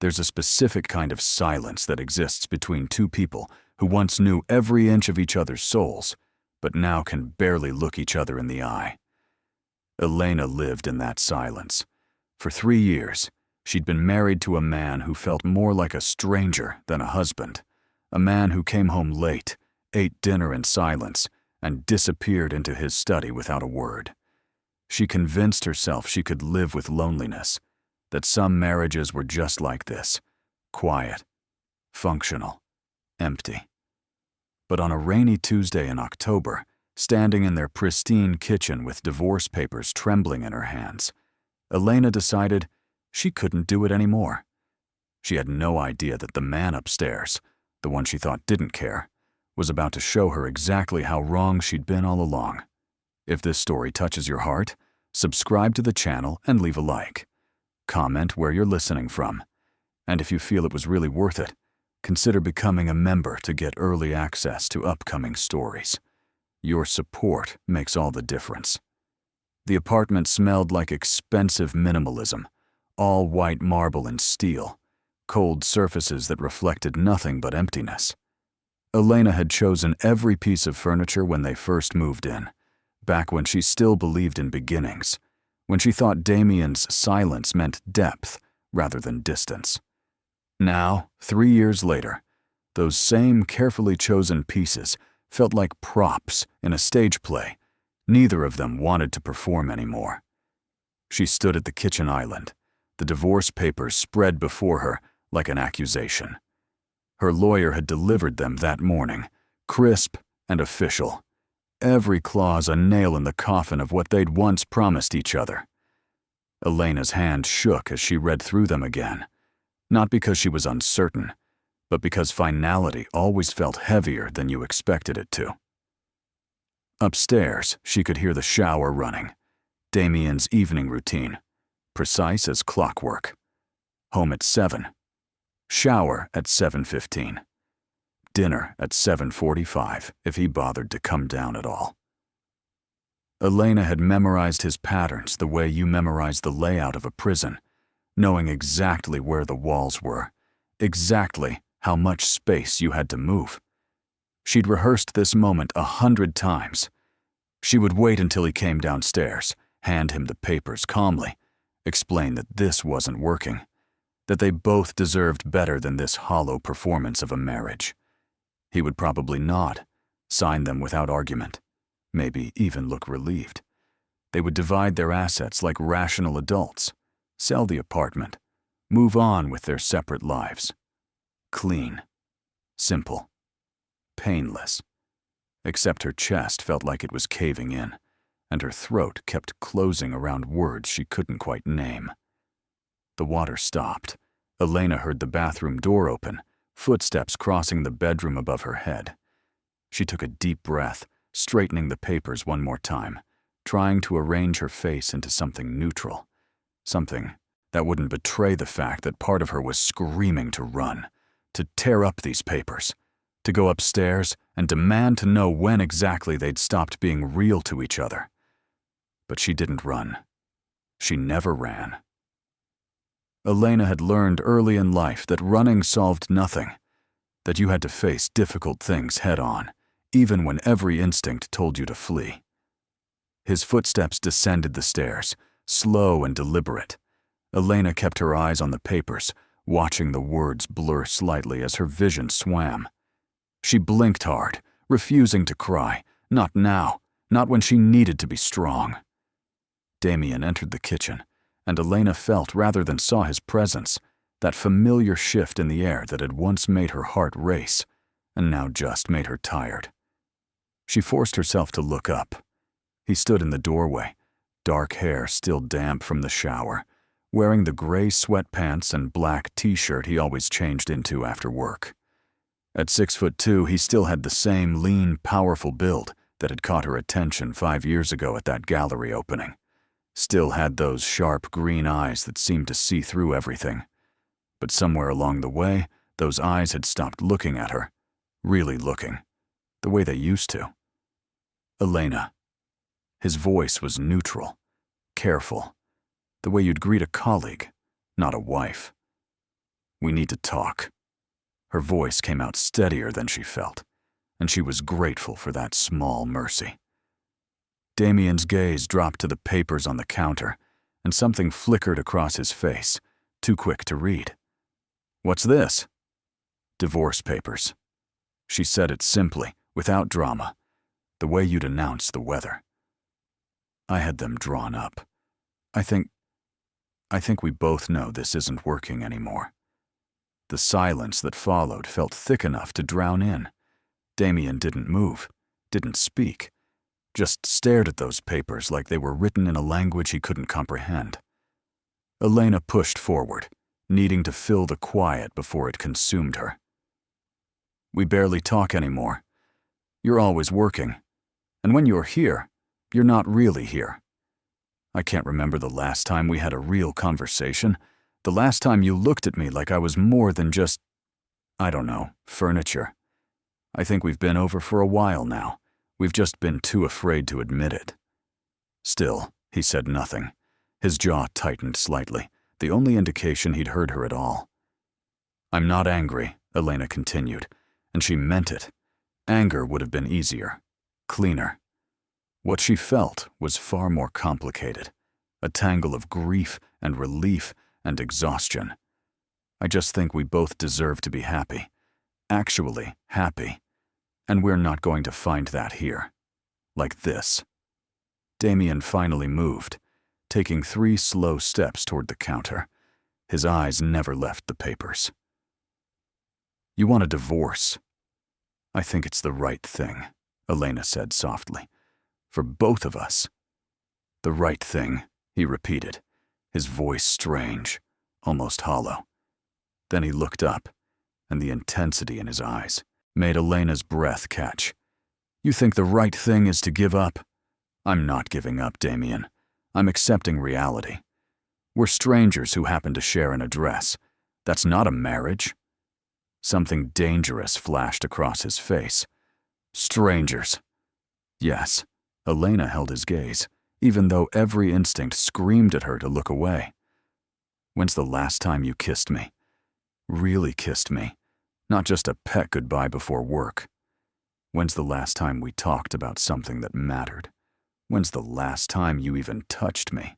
There's a specific kind of silence that exists between two people who once knew every inch of each other's souls, but now can barely look each other in the eye. Elena lived in that silence. For 3 years, she'd been married to a man who felt more like a stranger than a husband, a man who came home late, ate dinner in silence, and disappeared into his study without a word. She convinced herself she could live with loneliness, that some marriages were just like this, quiet, functional, empty. But on a rainy Tuesday in October, standing in their pristine kitchen with divorce papers trembling in her hands, Elena decided she couldn't do it anymore. She had no idea that the man upstairs, the one she thought didn't care, was about to show her exactly how wrong she'd been all along. If this story touches your heart, subscribe to the channel and leave a like. Comment where you're listening from. And if you feel it was really worth it, consider becoming a member to get early access to upcoming stories. Your support makes all the difference. The apartment smelled like expensive minimalism, all white marble and steel, cold surfaces that reflected nothing but emptiness. Elena had chosen every piece of furniture when they first moved in, back when she still believed in beginnings, when she thought Damien's silence meant depth rather than distance. Now, 3 years later, those same carefully chosen pieces felt like props in a stage play. Neither of them wanted to perform anymore. She stood at the kitchen island, the divorce papers spread before her like an accusation. Her lawyer had delivered them that morning, crisp and official. Every clause a nail in the coffin of what they'd once promised each other. Elena's hand shook as she read through them again, not because she was uncertain, but because finality always felt heavier than you expected it to. Upstairs, she could hear the shower running, Damien's evening routine, precise as clockwork. Home at 7. Shower at 7:15. Dinner at 7:45 if he bothered to come down at all. Elena had memorized his patterns the way you memorize the layout of a prison, knowing exactly where the walls were, exactly how much space you had to move. She'd rehearsed this moment 100 times. She would wait until he came downstairs, hand him the papers calmly, explain that this wasn't working, that they both deserved better than this hollow performance of a marriage. He would probably nod, sign them without argument, maybe even look relieved. They would divide their assets like rational adults, sell the apartment, move on with their separate lives. Clean, simple, painless. Except her chest felt like it was caving in, and her throat kept closing around words she couldn't quite name. The water stopped. Elena heard the bathroom door open, footsteps crossing the bedroom above her head. She took a deep breath, straightening the papers one more time, trying to arrange her face into something neutral, something that wouldn't betray the fact that part of her was screaming to run, to tear up these papers, to go upstairs and demand to know when exactly they'd stopped being real to each other. But she didn't run. She never ran. Elena had learned early in life that running solved nothing, that you had to face difficult things head-on, even when every instinct told you to flee. His footsteps descended the stairs, slow and deliberate. Elena kept her eyes on the papers, watching the words blur slightly as her vision swam. She blinked hard, refusing to cry, not now, not when she needed to be strong. Damien entered the kitchen, and Elena felt rather than saw his presence, that familiar shift in the air that had once made her heart race, and now just made her tired. She forced herself to look up. He stood in the doorway, dark hair still damp from the shower, wearing the gray sweatpants and black t-shirt he always changed into after work. At 6'2", he still had the same lean, powerful build that had caught her attention 5 years ago at that gallery opening. Still had those sharp green eyes that seemed to see through everything. But somewhere along the way, those eyes had stopped looking at her, really looking, the way they used to. Elena. His voice was neutral, careful, the way you'd greet a colleague, not a wife. We need to talk." Her voice came out steadier than she felt, and she was grateful for that small mercy. Damien's gaze dropped to the papers on the counter, and something flickered across his face, too quick to read. "What's this?" "Divorce papers." She said it simply, without drama, the way you'd announce the weather. "I had them drawn up. I think we both know this isn't working anymore." The silence that followed felt thick enough to drown in. Damien didn't move, didn't speak, just stared at those papers like they were written in a language he couldn't comprehend. Elena pushed forward, needing to fill the quiet before it consumed her. "We barely talk anymore. You're always working. And when you're here, you're not really here. I can't remember the last time we had a real conversation, the last time you looked at me like I was more than just, I don't know, furniture. I think we've been over for a while now. We've just been too afraid to admit it." Still, he said nothing. His jaw tightened slightly, the only indication he'd heard her at all. "I'm not angry," Elena continued, and she meant it. Anger would have been easier, cleaner. What she felt was far more complicated, a tangle of grief and relief and exhaustion. "I just think we both deserve to be happy. Actually happy. And we're not going to find that here. Like this." Damien finally moved, taking 3 slow steps toward the counter. His eyes never left the papers. "You want a divorce?" "I think it's the right thing," Elena said softly. "For both of us." "The right thing," he repeated, his voice strange, almost hollow. Then he looked up, and the intensity in his eyes made Elena's breath catch. "You think the right thing is to give up?" "I'm not giving up, Damien. I'm accepting reality. We're strangers who happen to share an address. That's not a marriage." Something dangerous flashed across his face. "Strangers." Yes, Elena held his gaze, even though every instinct screamed at her to look away. "When's the last time you kissed me? Really kissed me? Not just a pet goodbye before work. When's the last time we talked about something that mattered? When's the last time you even touched me?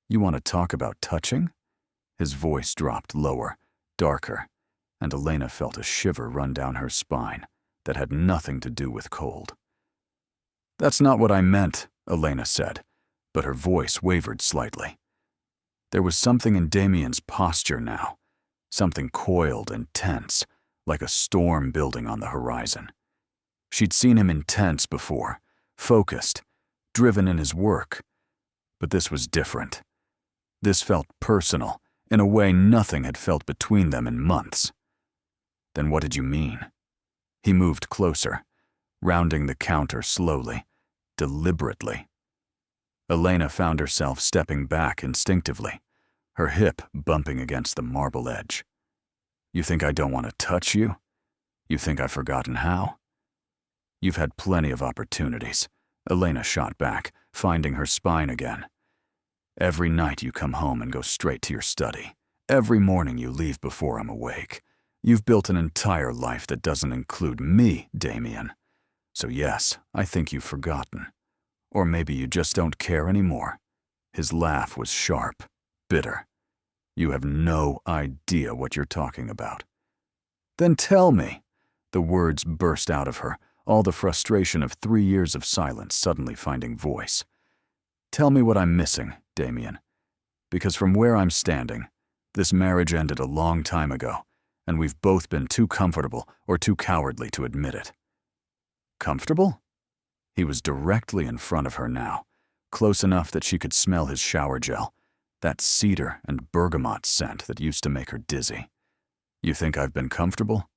You want to talk about touching?" His voice dropped lower, darker, and Elena felt a shiver run down her spine that had nothing to do with cold. "That's not what I meant," Elena said, but her voice wavered slightly. There was something in Damien's posture now, something coiled and tense, like a storm building on the horizon. She'd seen him intense before, focused, driven in his work. But this was different. This felt personal, in a way nothing had felt between them in months. "Then what did you mean?" He moved closer, rounding the counter slowly, deliberately. Elena found herself stepping back instinctively, her hip bumping against the marble edge. "You think I don't want to touch you? You think I've forgotten how?" "You've had plenty of opportunities," Elena shot back, finding her spine again. "Every night you come home and go straight to your study. Every morning you leave before I'm awake. You've built an entire life that doesn't include me, Damien. So yes, I think you've forgotten. Or maybe you just don't care anymore." His laugh was sharp, bitter. "You have no idea what you're talking about." "Then tell me." The words burst out of her, all the frustration of 3 years of silence suddenly finding voice. "Tell me what I'm missing, Damien. Because from where I'm standing, this marriage ended a long time ago, and we've both been too comfortable or too cowardly to admit it." "Comfortable?" He was directly in front of her now, close enough that she could smell his shower gel, that cedar and bergamot scent that used to make her dizzy. "You think I've been comfortable?"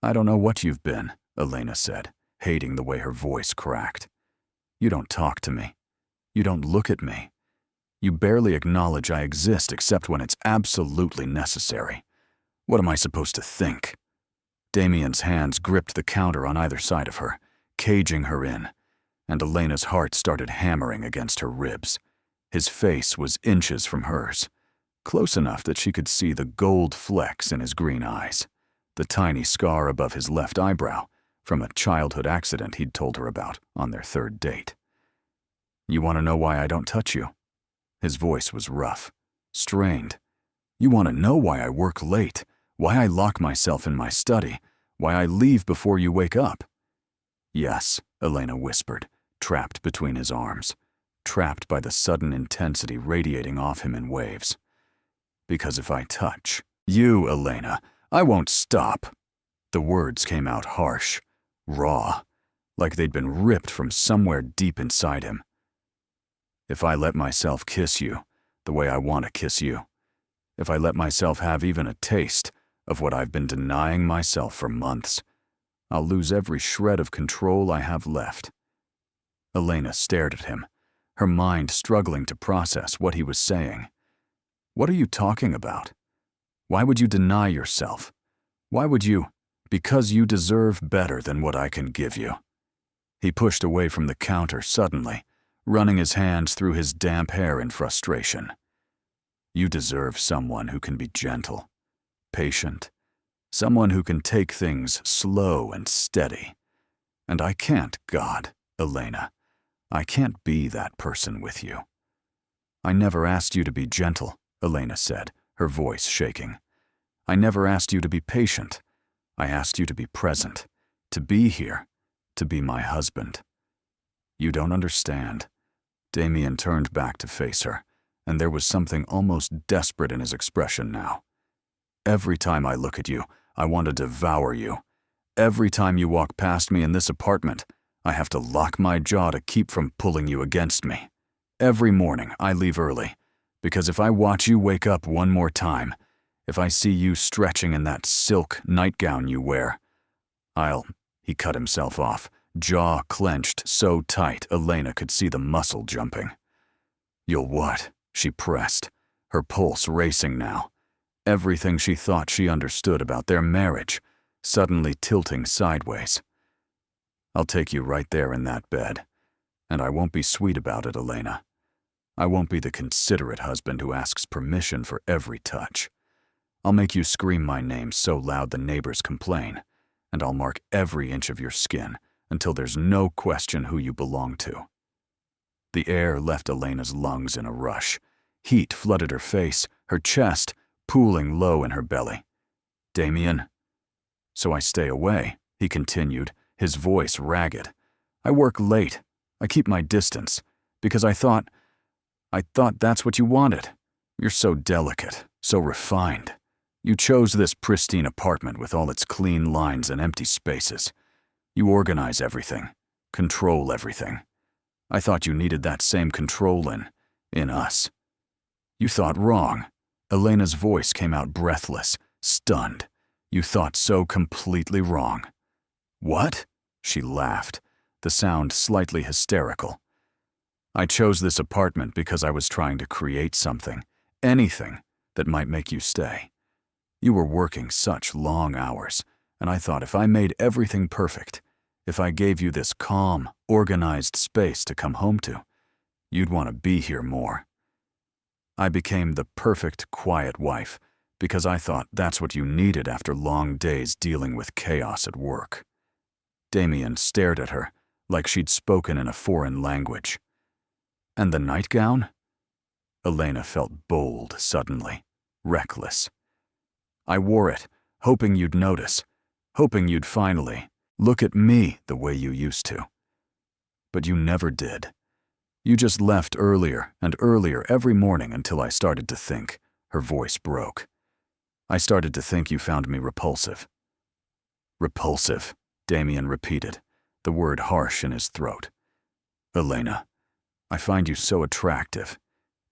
"I don't know what you've been," Elena said, hating the way her voice cracked. "You don't talk to me. You don't look at me. You barely acknowledge I exist except when it's absolutely necessary. What am I supposed to think?" Damien's hands gripped the counter on either side of her, caging her in, and Elena's heart started hammering against her ribs. His face was inches from hers. close enough that she could see the gold flecks in his green eyes, the tiny scar above his left eyebrow from a childhood accident he'd told her about on their third date. "You want to know why I don't touch you?" His voice was rough, strained. "You want to know why I work late, why I lock myself in my study, why I leave before you wake up?" "Yes," Elena whispered, trapped between his arms, trapped by the sudden intensity radiating off him in waves. "Because if I touch you, Elena, I won't stop." The words came out harsh, raw, like they'd been ripped from somewhere deep inside him. "If I let myself kiss you the way I want to kiss you, if I let myself have even a taste of what I've been denying myself for months, I'll lose every shred of control I have left." Elena stared at him, her mind struggling to process what he was saying. "What are you talking about? Why would you deny yourself? Why would you? Because you deserve better than what I can give you." He pushed away from the counter suddenly, running his hands through his damp hair in frustration. "You deserve someone who can be gentle, patient, someone who can take things slow and steady. And I can't, God, Elena. I can't be that person with you." "I never asked you to be gentle," Elena said, her voice shaking. "I never asked you to be patient. I asked you to be present, to be here, to be my husband." "You don't understand." Damien turned back to face her, and there was something almost desperate in his expression now. "Every time I look at you, I want to devour you. Every time you walk past me in this apartment, I have to lock my jaw to keep from pulling you against me. Every morning I leave early, because if I watch you wake up one more time, if I see you stretching in that silk nightgown you wear, He cut himself off, jaw clenched so tight Elena could see the muscle jumping. "You'll what?" she pressed, her pulse racing now. Everything she thought she understood about their marriage suddenly tilting sideways. "I'll take you right there in that bed. And I won't be sweet about it, Elena. I won't be the considerate husband who asks permission for every touch. I'll make you scream my name so loud the neighbors complain, and I'll mark every inch of your skin until there's no question who you belong to." The air left Elena's lungs in a rush. Heat flooded her face, her chest, pooling low in her belly. "Damien." "So I stay away," he continued, his voice ragged. "I work late. I keep my distance, because I thought that's what you wanted. You're so delicate, so refined. You chose this pristine apartment with all its clean lines and empty spaces. You organize everything, control everything. I thought you needed that same control in us. You thought wrong." Elena's voice came out breathless, stunned. "You thought so completely wrong." "What?" She laughed, the sound slightly hysterical. "I chose this apartment because I was trying to create something, anything, that might make you stay. You were working such long hours, and I thought if I made everything perfect, if I gave you this calm, organized space to come home to, you'd want to be here more. I became the perfect, quiet wife because I thought that's what you needed after long days dealing with chaos at work." Damien stared at her like she'd spoken in a foreign language. "And the nightgown?" Elena felt bold suddenly, reckless. "I wore it, hoping you'd notice, hoping you'd finally look at me the way you used to. But you never did. You just left earlier and earlier every morning until I started to think." Her voice broke. "I started to think you found me repulsive." "Repulsive," Damien repeated, the word harsh in his throat. "Elena, I find you so attractive.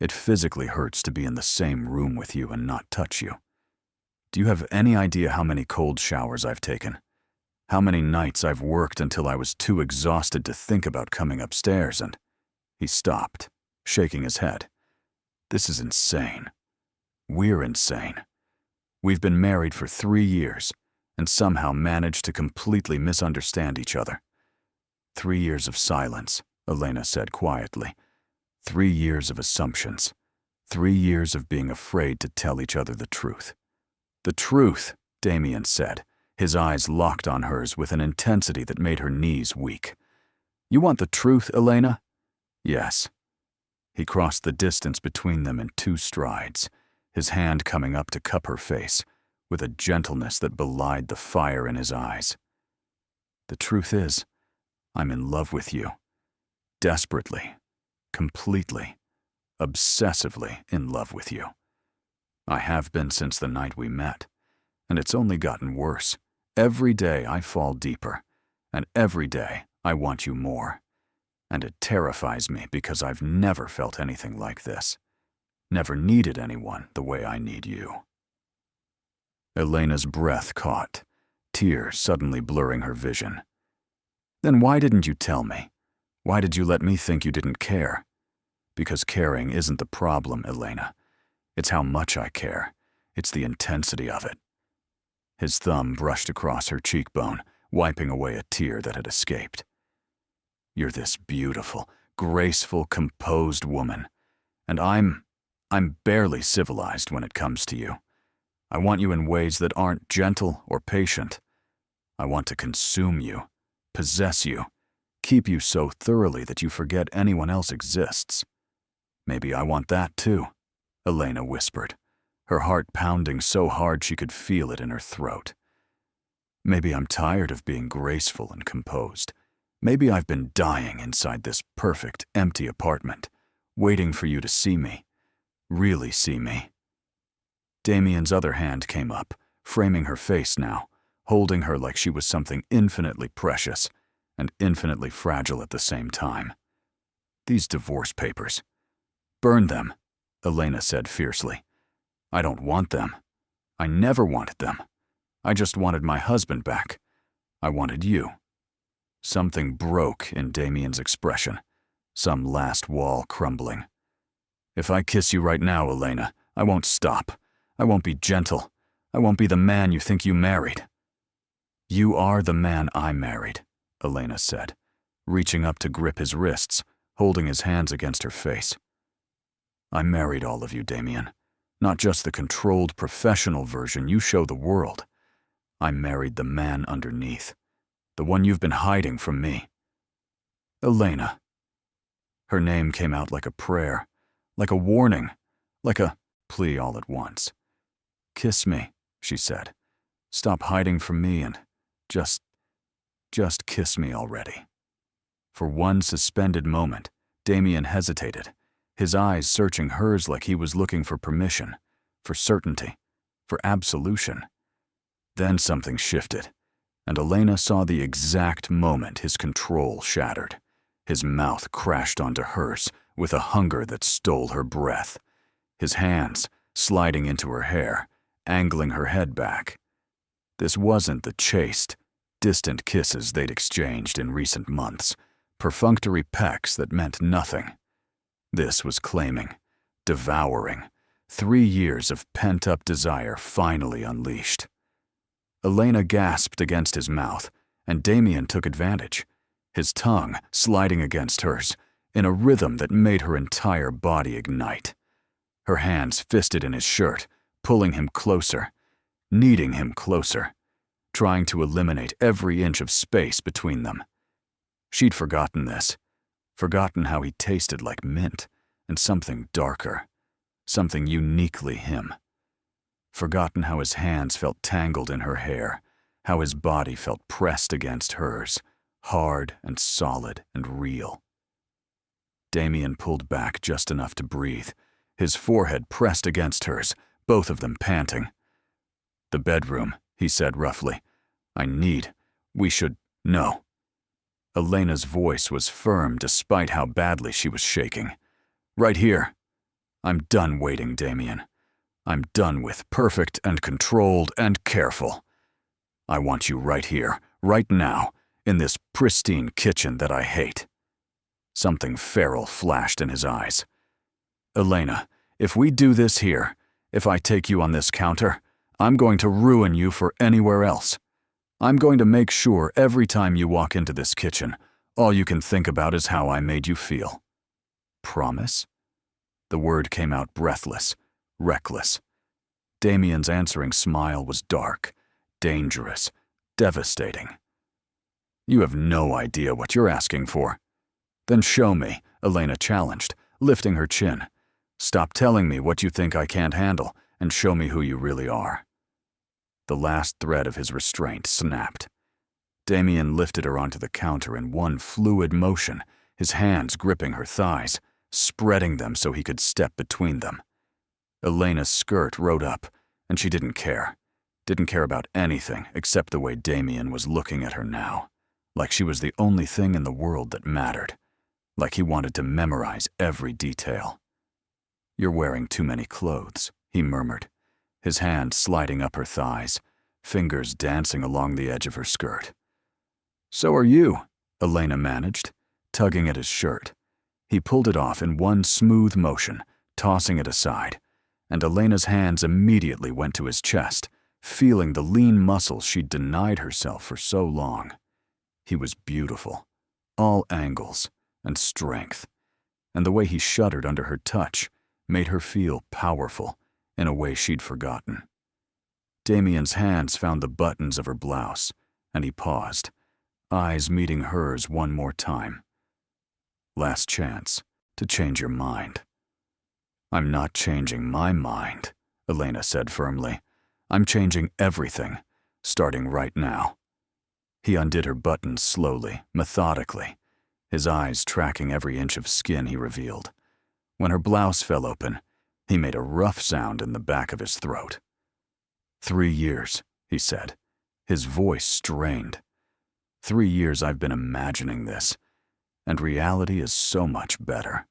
It physically hurts to be in the same room with you and not touch you. Do you have any idea how many cold showers I've taken? How many nights I've worked until I was too exhausted to think about coming upstairs and—" He stopped, shaking his head. "This is insane. We're insane. We've been married for 3 years and somehow managed to completely misunderstand each other. 3 years of silence," Elena said quietly. 3 years of assumptions. 3 years of being afraid to tell each other the truth. The truth, Damien said, his eyes locked on hers with an intensity that made her knees weak. You want the truth, Elena? Yes. He crossed the distance between them in 2 strides, his hand coming up to cup her face, with a gentleness that belied the fire in his eyes. The truth is, I'm in love with you. Desperately, completely, obsessively in love with you. I have been since the night we met, and it's only gotten worse. Every day I fall deeper, and every day I want you more. And it terrifies me because I've never felt anything like this. Never needed anyone the way I need you. Elena's breath caught, tears suddenly blurring her vision. Then why didn't you tell me? Why did you let me think you didn't care? Because caring isn't the problem, Elena. It's how much I care. It's the intensity of it. His thumb brushed across her cheekbone, wiping away a tear that had escaped. You're this beautiful, graceful, composed woman, and I'm barely civilized when it comes to you. I want you in ways that aren't gentle or patient. I want to consume you, possess you, keep you so thoroughly that you forget anyone else exists. Maybe I want that too, Elena whispered, her heart pounding so hard she could feel it in her throat. Maybe I'm tired of being graceful and composed. Maybe I've been dying inside this perfect, empty apartment, waiting for you to see me, really see me. Damien's other hand came up, framing her face now, holding her like she was something infinitely precious and infinitely fragile at the same time. These divorce papers. Burn them, Elena said fiercely. I don't want them. I never wanted them. I just wanted my husband back. I wanted you. Something broke in Damien's expression, some last wall crumbling. If I kiss you right now, Elena, I won't stop. I won't be gentle. I won't be the man you think you married. You are the man I married, Elena said, reaching up to grip his wrists, holding his hands against her face. I married all of you, Damien, not just the controlled professional version you show the world. I married the man underneath, the one you've been hiding from me. Elena. Her name came out like a prayer, like a warning, like a plea all at once. Kiss me, she said. Stop hiding from me and just kiss me already. For one suspended moment, Damien hesitated, his eyes searching hers like he was looking for permission, for certainty, for absolution. Then something shifted, and Elena saw the exact moment his control shattered. His mouth crashed onto hers with a hunger that stole her breath, his hands sliding into her hair, angling her head back. This wasn't the chaste, distant kisses they'd exchanged in recent months, perfunctory pecks that meant nothing. This was claiming, devouring, 3 years of pent-up desire finally unleashed. Elena gasped against his mouth, and Damien took advantage, his tongue sliding against hers, in a rhythm that made her entire body ignite. Her hands fisted in his shirt, pulling him closer, needing him closer, trying to eliminate every inch of space between them. She'd forgotten this, forgotten how he tasted like mint and something darker, something uniquely him. Forgotten how his hands felt tangled in her hair, how his body felt pressed against hers, hard and solid and real. Damien pulled back just enough to breathe, his forehead pressed against hers, both of them panting. The bedroom, he said roughly. We should, no. Elena's voice was firm despite how badly she was shaking. Right here. I'm done waiting, Damien. I'm done with perfect and controlled and careful. I want you right here, right now, in this pristine kitchen that I hate. Something feral flashed in his eyes. Elena, if we do this here, if I take you on this counter, I'm going to ruin you for anywhere else. I'm going to make sure every time you walk into this kitchen, all you can think about is how I made you feel. Promise? The word came out breathless, reckless. Damien's answering smile was dark, dangerous, devastating. "You have no idea what you're asking for." "Then show me," Elena challenged, lifting her chin. "Stop telling me what you think I can't handle, and show me who you really are." The last thread of his restraint snapped. Damien lifted her onto the counter in one fluid motion, his hands gripping her thighs, spreading them so he could step between them. Elena's skirt rode up, and she didn't care. Didn't care about anything except the way Damien was looking at her now, like she was the only thing in the world that mattered, like he wanted to memorize every detail. "You're wearing too many clothes," he murmured, his hand sliding up her thighs, fingers dancing along the edge of her skirt. "So are you," Elena managed, tugging at his shirt. He pulled it off in one smooth motion, tossing it aside, and Elena's hands immediately went to his chest, feeling the lean muscles she'd denied herself for so long. He was beautiful, all angles and strength, and the way he shuddered under her touch made her feel powerful in a way she'd forgotten. Damien's hands found the buttons of her blouse, and he paused, eyes meeting hers one more time. "Last chance to change your mind." "I'm not changing my mind," Elena said firmly. "I'm changing everything, starting right now." He undid her buttons slowly, methodically, his eyes tracking every inch of skin he revealed. When her blouse fell open, he made a rough sound in the back of his throat. 3 years, he said, his voice strained. 3 years I've been imagining this, and reality is so much better.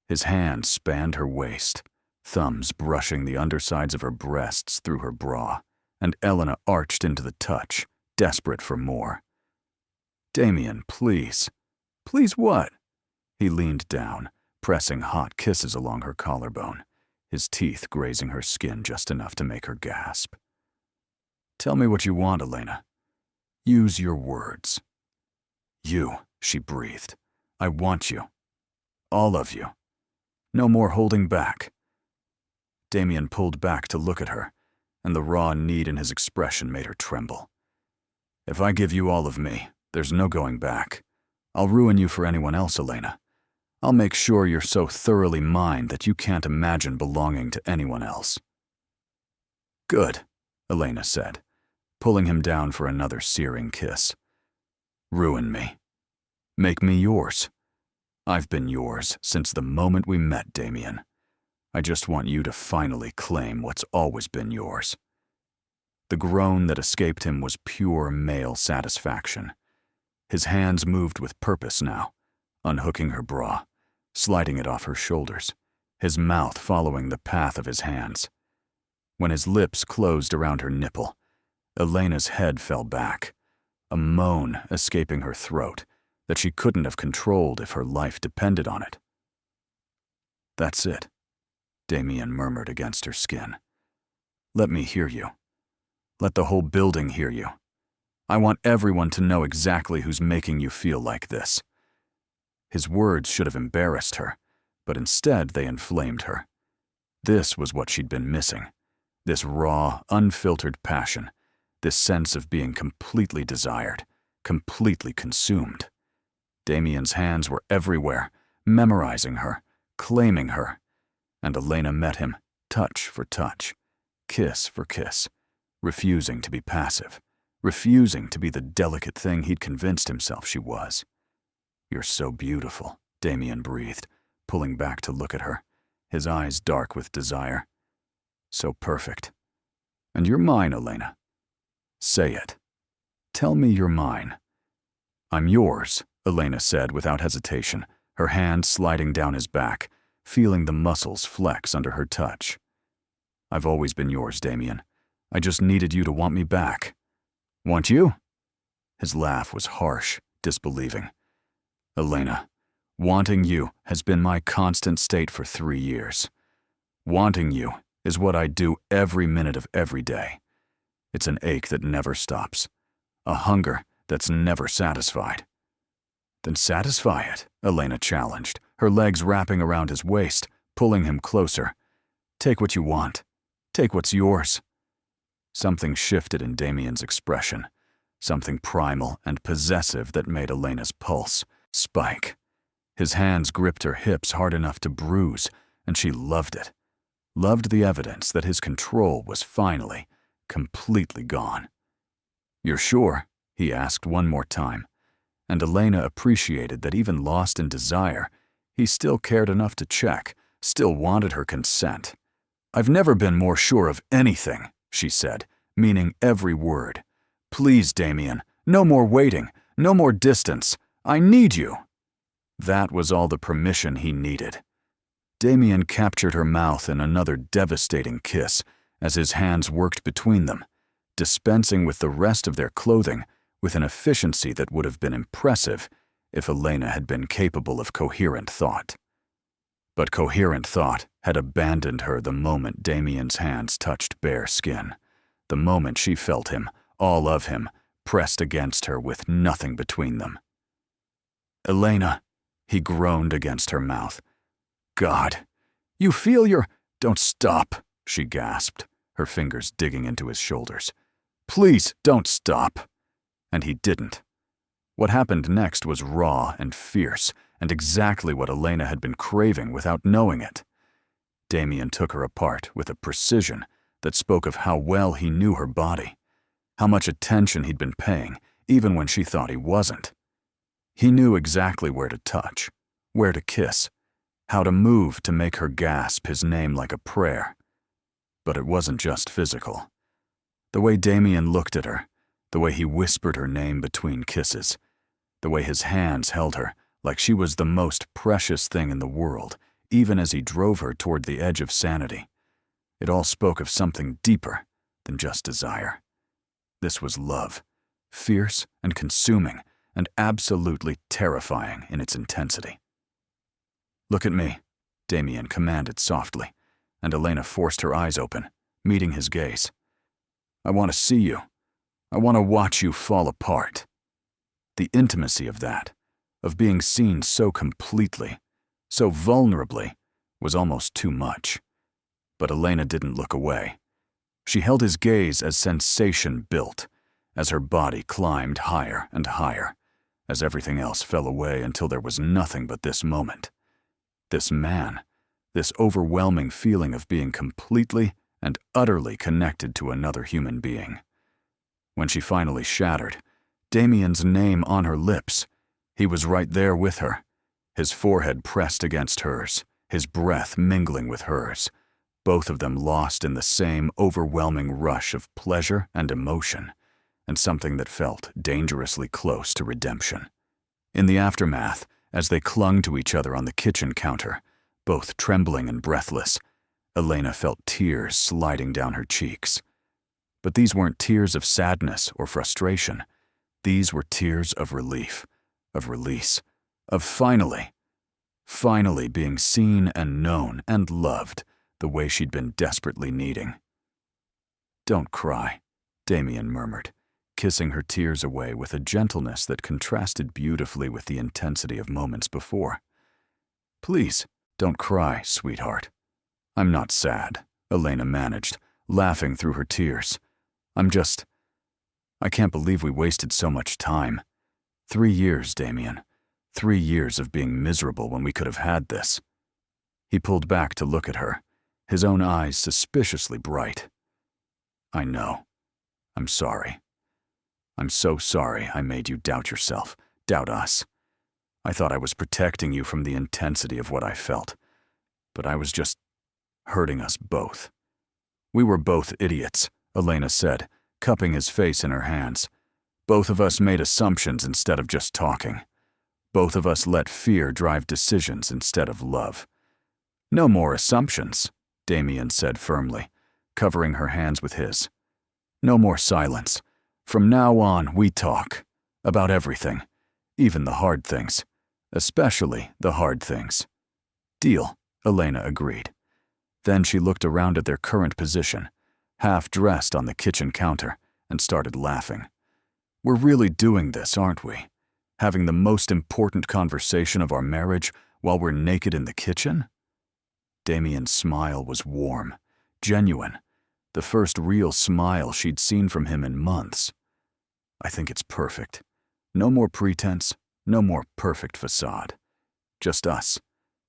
His hand spanned her waist, thumbs brushing the undersides of her breasts through her bra, and Elena arched into the touch, desperate for more. "Damien, please." "Please what?" He leaned down, pressing hot kisses along her collarbone, his teeth grazing her skin just enough to make her gasp. "Tell me what you want, Elena. Use your words." "You," she breathed. "I want you. All of you. No more holding back." Damien pulled back to look at her, and the raw need in his expression made her tremble. "If I give you all of me, there's no going back. I'll ruin you for anyone else, Elena. I'll make sure you're so thoroughly mine that you can't imagine belonging to anyone else." "Good," Elena said, pulling him down for another searing kiss. "Ruin me. Make me yours. I've been yours since the moment we met, Damien. I just want you to finally claim what's always been yours." The groan that escaped him was pure male satisfaction. His hands moved with purpose now, unhooking her bra, sliding it off her shoulders, his mouth following the path of his hands. When his lips closed around her nipple, Elena's head fell back, a moan escaping her throat that she couldn't have controlled if her life depended on it. "That's it," Damien murmured against her skin. "Let me hear you. Let the whole building hear you. I want everyone to know exactly who's making you feel like this." His words should have embarrassed her, but instead they inflamed her. This was what she'd been missing, this raw, unfiltered passion, this sense of being completely desired, completely consumed. Damien's hands were everywhere, memorizing her, claiming her, and Elena met him, touch for touch, kiss for kiss, refusing to be passive, refusing to be the delicate thing he'd convinced himself she was. "You're so beautiful," Damien breathed, pulling back to look at her, his eyes dark with desire. "So perfect. And you're mine, Elena. Say it. Tell me you're mine." "I'm yours," Elena said without hesitation, her hand sliding down his back, feeling the muscles flex under her touch. "I've always been yours, Damien. I just needed you to want me back." "Want you?" His laugh was harsh, disbelieving. "Elena, wanting you has been my constant state for 3 years. Wanting you is what I do every minute of every day. It's an ache that never stops, a hunger that's never satisfied." "Then satisfy it," Elena challenged, her legs wrapping around his waist, pulling him closer. Take what you want. Take what's yours. Something shifted in Damien's expression, something primal and possessive that made Elena's pulse spike. His hands gripped her hips hard enough to bruise, and she loved it. Loved the evidence that his control was finally, completely gone. "You're sure?" he asked one more time, and Elena appreciated that even lost in desire, he still cared enough to check, still wanted her consent. "I've never been more sure of anything," she said, meaning every word. "Please, Damien, no more waiting, no more distance. I need you." That was all the permission he needed. Damien captured her mouth in another devastating kiss as his hands worked between them, dispensing with the rest of their clothing with an efficiency that would have been impressive if Elena had been capable of coherent thought. But coherent thought had abandoned her the moment Damien's hands touched bare skin, the moment she felt him, all of him, pressed against her with nothing between them. "Elena," he groaned against her mouth. "God, you feel your—" "Don't stop," she gasped, her fingers digging into his shoulders. "Please, don't stop." And he didn't. What happened next was raw and fierce, and exactly what Elena had been craving without knowing it. Damien took her apart with a precision that spoke of how well he knew her body, how much attention he'd been paying, even when she thought he wasn't. He knew exactly where to touch, where to kiss, how to move to make her gasp his name like a prayer. But it wasn't just physical. The way Damien looked at her, the way he whispered her name between kisses, the way his hands held her like she was the most precious thing in the world, even as he drove her toward the edge of sanity. It all spoke of something deeper than just desire. This was love, fierce and consuming, and absolutely terrifying in its intensity. "Look at me," Damien commanded softly, and Elena forced her eyes open, meeting his gaze. "I want to see you. I want to watch you fall apart." The intimacy of that, of being seen so completely, so vulnerably, was almost too much. But Elena didn't look away. She held his gaze as sensation built, as her body climbed higher and higher, as everything else fell away until there was nothing but this moment. This man, this overwhelming feeling of being completely and utterly connected to another human being. When she finally shattered, Damien's name on her lips, he was right there with her, his forehead pressed against hers, his breath mingling with hers, both of them lost in the same overwhelming rush of pleasure and emotion, and something that felt dangerously close to redemption. In the aftermath, as they clung to each other on the kitchen counter, both trembling and breathless, Elena felt tears sliding down her cheeks. But these weren't tears of sadness or frustration. These were tears of relief, of release, of finally being seen and known and loved the way she'd been desperately needing. "Don't cry," Damien murmured, kissing her tears away with a gentleness that contrasted beautifully with the intensity of moments before. "Please, don't cry, sweetheart." "I'm not sad," Elena managed, laughing through her tears. I can't believe we wasted so much time. 3 years, Damien. 3 years of being miserable when we could have had this." He pulled back to look at her, his own eyes suspiciously bright. "I know. I'm sorry. I'm so sorry I made you doubt yourself, doubt us. I thought I was protecting you from the intensity of what I felt, but I was just hurting us both." "We were both idiots," Elena said, cupping his face in her hands. "Both of us made assumptions instead of just talking. Both of us let fear drive decisions instead of love." "No more assumptions," Damien said firmly, covering her hands with his. "No more silence. From now on, we talk. About everything. Even the hard things. Especially the hard things." "Deal," Elena agreed. Then she looked around at their current position, half-dressed on the kitchen counter, and started laughing. "We're really doing this, aren't we? Having the most important conversation of our marriage while we're naked in the kitchen?" Damien's smile was warm, genuine, the first real smile she'd seen from him in months. I think it's perfect. No more pretense, no more perfect facade. Just us,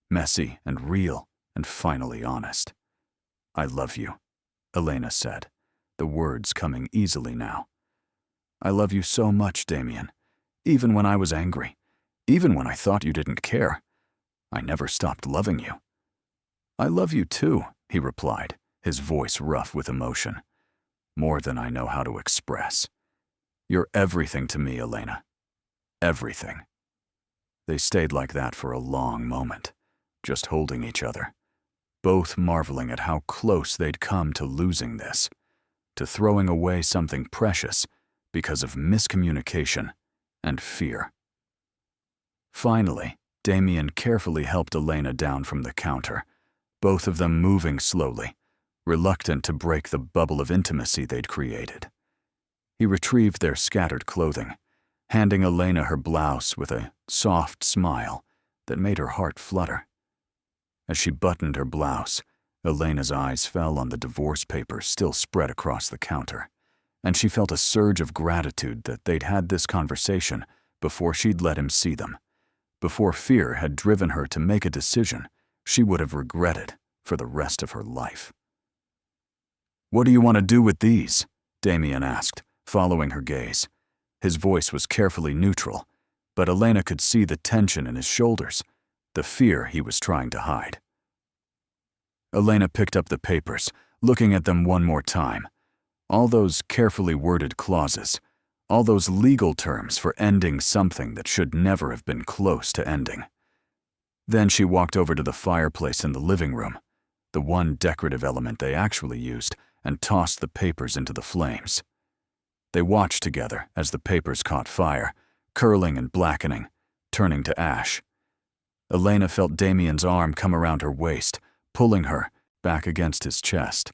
messy and real and finally honest. I love you, Elena said, the words coming easily now. I love you so much, Damien. Even when I was angry, even when I thought you didn't care, I never stopped loving you. I love you too, he replied, his voice rough with emotion. More than I know how to express. You're everything to me, Elena. Everything. They stayed like that for a long moment, just holding each other, both marveling at how close they'd come to losing this, to throwing away something precious because of miscommunication and fear. Finally, Damien carefully helped Elena down from the counter, both of them moving slowly, reluctant to break the bubble of intimacy they'd created. He retrieved their scattered clothing, handing Elena her blouse with a soft smile that made her heart flutter. As she buttoned her blouse, Elena's eyes fell on the divorce papers still spread across the counter, and she felt a surge of gratitude that they'd had this conversation before she'd let him see them, before fear had driven her to make a decision she would have regretted for the rest of her life. "What do you want to do with these?" Damien asked, following her gaze. His voice was carefully neutral, but Elena could see the tension in his shoulders, the fear he was trying to hide. Elena picked up the papers, looking at them one more time. All those carefully worded clauses, all those legal terms for ending something that should never have been close to ending. Then she walked over to the fireplace in the living room, the one decorative element they actually used, and tossed the papers into the flames. They watched together as the papers caught fire, curling and blackening, turning to ash. Elena felt Damien's arm come around her waist, pulling her back against his chest,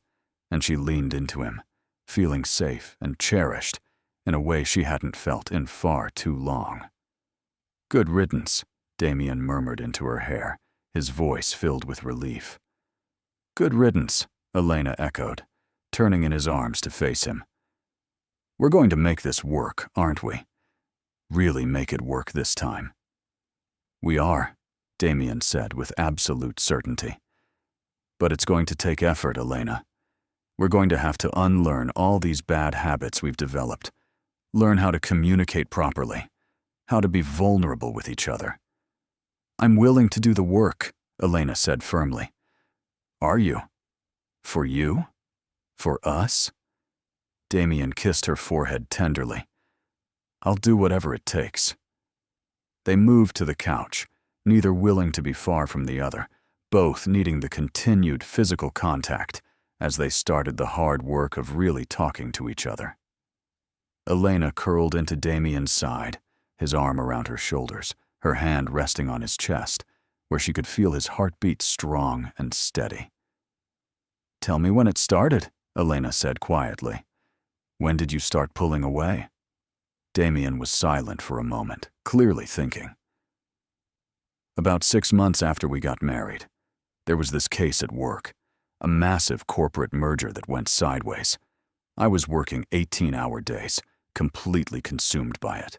and she leaned into him, feeling safe and cherished in a way she hadn't felt in far too long. "Good riddance," Damien murmured into her hair, his voice filled with relief. "Good riddance," Elena echoed, turning in his arms to face him. "We're going to make this work, aren't we? Really make it work this time." "We are," Damien said with absolute certainty. "But it's going to take effort, Elena. We're going to have to unlearn all these bad habits we've developed, learn how to communicate properly, how to be vulnerable with each other." "I'm willing to do the work," Elena said firmly. "Are you? For you? For us?" Damien kissed her forehead tenderly. "I'll do whatever it takes." They moved to the couch, neither willing to be far from the other, both needing the continued physical contact as they started the hard work of really talking to each other. Elena curled into Damien's side, his arm around her shoulders, her hand resting on his chest, where she could feel his heartbeat strong and steady. "Tell me when it started," Elena said quietly. "When did you start pulling away?" Damien was silent for a moment, clearly thinking. "About 6 months after we got married. There was this case at work, a massive corporate merger that went sideways. I was working 18-hour days, completely consumed by it.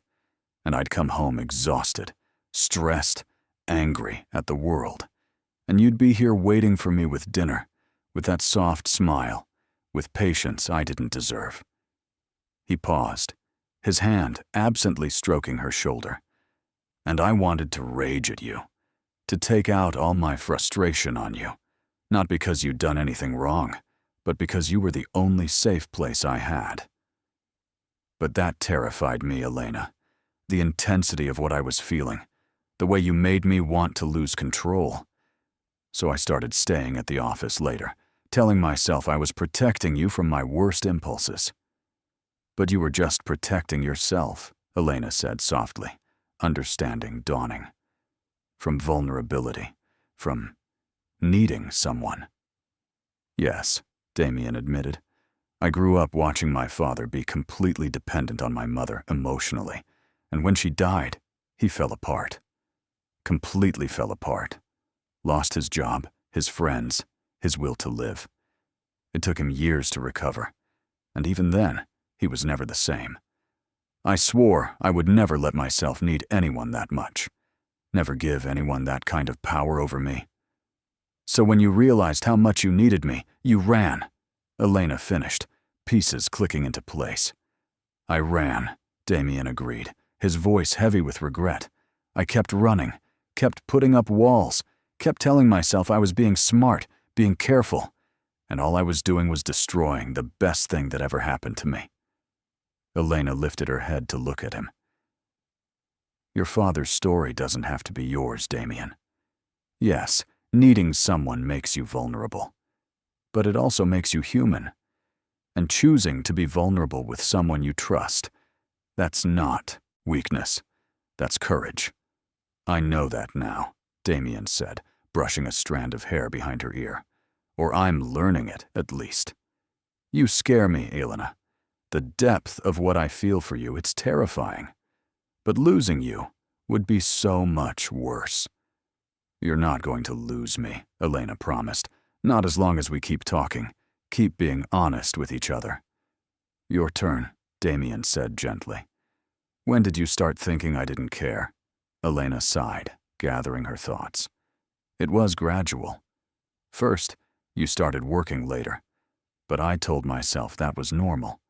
And I'd come home exhausted, stressed, angry at the world. And you'd be here waiting for me with dinner, with that soft smile, with patience I didn't deserve." He paused, his hand absently stroking her shoulder. "And I wanted to rage at you, to take out all my frustration on you, not because you'd done anything wrong, but because you were the only safe place I had. But that terrified me, Elena, the intensity of what I was feeling, the way you made me want to lose control. So I started staying at the office later, telling myself I was protecting you from my worst impulses." "But you were just protecting yourself," Elena said softly, understanding dawning. "From vulnerability, from needing someone." "Yes," Damien admitted. "I grew up watching my father be completely dependent on my mother emotionally, and when she died, he fell apart. Completely fell apart. Lost his job, his friends, his will to live. It took him years to recover, and even then, he was never the same. I swore I would never let myself need anyone that much, never give anyone that kind of power over me. So when you realized how much you needed me, you ran. Elena finished, pieces clicking into place. I ran, Damien agreed, his voice heavy with regret. I kept running, kept putting up walls, kept telling myself I was being smart, being careful, and all I was doing was destroying the best thing that ever happened to me. Elena lifted her head to look at him. Your father's story doesn't have to be yours, Damien. Yes, needing someone makes you vulnerable, but it also makes you human. And choosing to be vulnerable with someone you trust, that's not weakness, that's courage. I know that now, Damien said, brushing a strand of hair behind her ear. Or I'm learning it, at least. You scare me, Elena. The depth of what I feel for you, it's terrifying. But losing you would be so much worse. You're not going to lose me, Elena promised. Not as long as we keep talking, keep being honest with each other. Your turn, Damien said gently. When did you start thinking I didn't care? Elena sighed, gathering her thoughts. It was gradual. First, you started working later, but I told myself that was normal,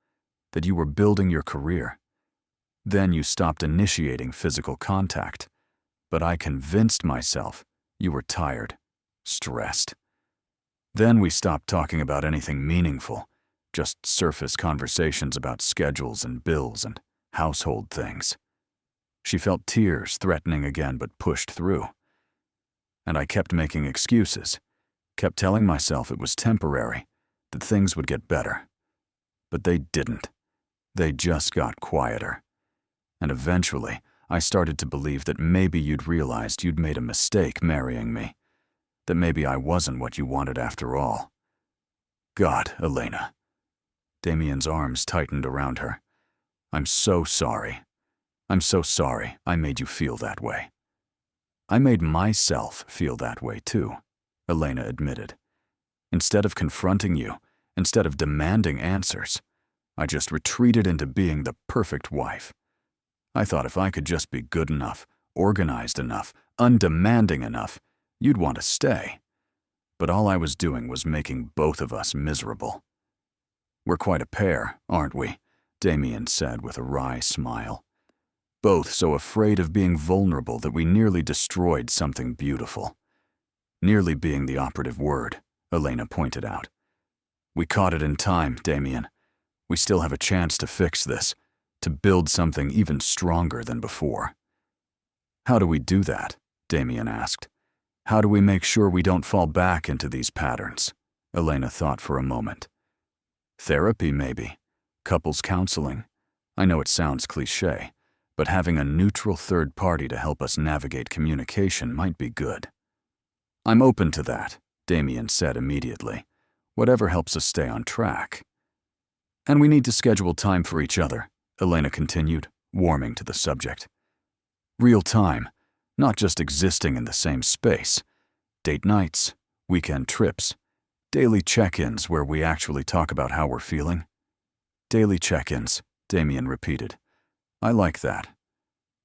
that you were building your career. Then you stopped initiating physical contact, but I convinced myself you were tired, stressed. Then we stopped talking about anything meaningful, just surface conversations about schedules and bills and household things. She felt tears threatening again but pushed through. And I kept making excuses, kept telling myself it was temporary, that things would get better. But they didn't. They just got quieter. And eventually, I started to believe that maybe you'd realized you'd made a mistake marrying me, that maybe I wasn't what you wanted after all. God, Elena. Damien's arms tightened around her. I'm so sorry. I'm so sorry I made you feel that way. I made myself feel that way too, Elena admitted. Instead of confronting you, instead of demanding answers, I just retreated into being the perfect wife. I thought if I could just be good enough, organized enough, undemanding enough, you'd want to stay. But all I was doing was making both of us miserable. We're quite a pair, aren't we? Damien said with a wry smile. Both so afraid of being vulnerable that we nearly destroyed something beautiful. Nearly being the operative word, Elena pointed out. We caught it in time, Damien. We still have a chance to fix this, to build something even stronger than before. How do we do that? Damien asked. How do we make sure we don't fall back into these patterns? Elena thought for a moment. Therapy, maybe. Couples counseling. I know it sounds cliché, but having a neutral third party to help us navigate communication might be good. I'm open to that, Damien said immediately. Whatever helps us stay on track. And we need to schedule time for each other, Elena continued, warming to the subject. Real time, not just existing in the same space. Date nights, weekend trips, daily check-ins where we actually talk about how we're feeling. Daily check-ins, Damien repeated. I like that.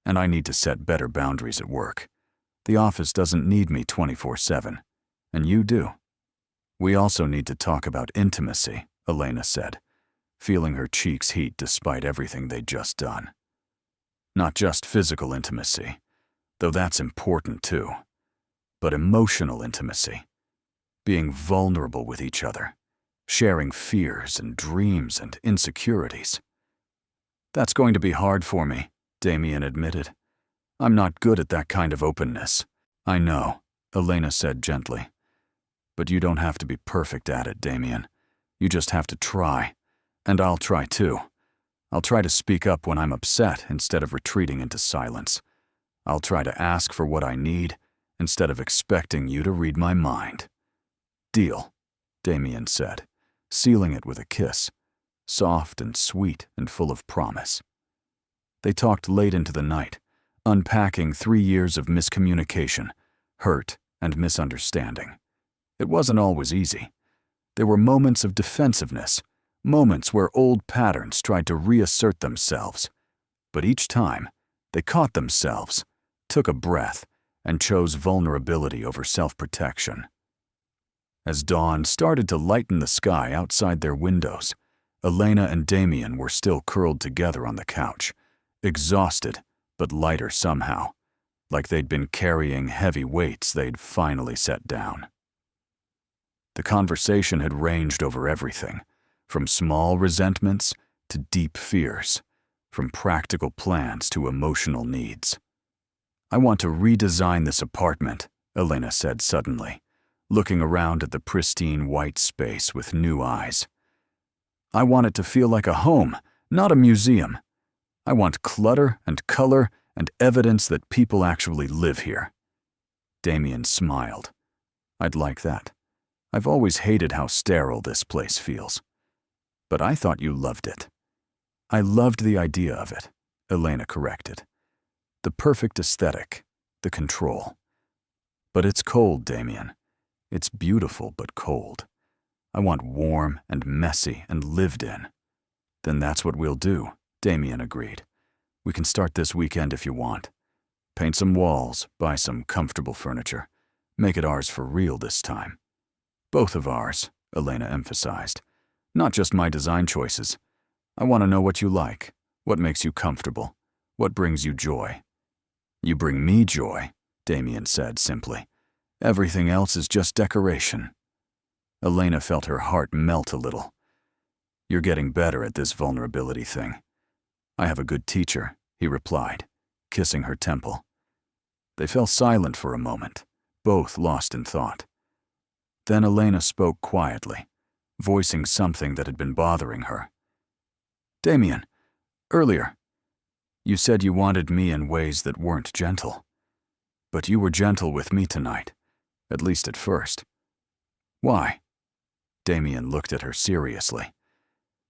And I need to set better boundaries at work. The office doesn't need me 24/7, and you do. We also need to talk about intimacy, Elena said, feeling her cheeks heat despite everything they'd just done. Not just physical intimacy, though that's important too, but emotional intimacy. Being vulnerable with each other, sharing fears and dreams and insecurities. That's going to be hard for me, Damien admitted. I'm not good at that kind of openness. I know, Elena said gently. But you don't have to be perfect at it, Damien. You just have to try. And I'll try too. I'll try to speak up when I'm upset instead of retreating into silence. I'll try to ask for what I need instead of expecting you to read my mind. Deal, Damien said, sealing it with a kiss, soft and sweet and full of promise. They talked late into the night, unpacking 3 years of miscommunication, hurt, and misunderstanding. It wasn't always easy. There were moments of defensiveness, moments where old patterns tried to reassert themselves. But each time, they caught themselves, took a breath, and chose vulnerability over self-protection. As dawn started to lighten the sky outside their windows, Elena and Damien were still curled together on the couch, exhausted but lighter somehow, like they'd been carrying heavy weights they'd finally set down. The conversation had ranged over everything, from small resentments to deep fears, from practical plans to emotional needs. "I want to redesign this apartment," Elena said suddenly, looking around at the pristine white space with new eyes. "I want it to feel like a home, not a museum. I want clutter and color and evidence that people actually live here." Damien smiled. "I'd like that. I've always hated how sterile this place feels. But I thought you loved it." "I loved the idea of it," Elena corrected. "The perfect aesthetic, the control. But it's cold, Damien. It's beautiful but cold. I want warm and messy and lived in." "Then that's what we'll do," Damien agreed. "We can start this weekend if you want. Paint some walls, buy some comfortable furniture. Make it ours for real this time." "Both of ours," Elena emphasized. "Not just my design choices. I want to know what you like, what makes you comfortable, what brings you joy." "You bring me joy," Damien said simply. "Everything else is just decoration." Elena felt her heart melt a little. "You're getting better at this vulnerability thing." "I have a good teacher," he replied, kissing her temple. They fell silent for a moment, both lost in thought. Then Elena spoke quietly, voicing something that had been bothering her. "Damien, earlier, you said you wanted me in ways that weren't gentle. But you were gentle with me tonight, at least at first. Why?" Damien looked at her seriously.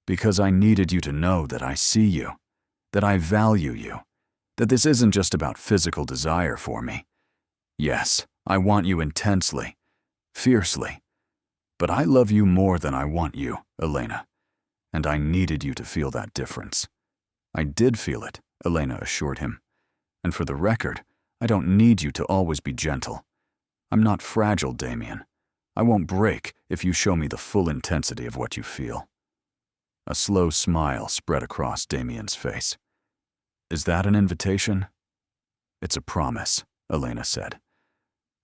"Because I needed you to know that I see you, that I value you, that this isn't just about physical desire for me. Yes, I want you intensely, fiercely. But I love you more than I want you, Elena. And I needed you to feel that difference." "I did feel it," Elena assured him. "And for the record, I don't need you to always be gentle. I'm not fragile, Damien. I won't break if you show me the full intensity of what you feel." A slow smile spread across Damien's face. "Is that an invitation?" "It's a promise," Elena said.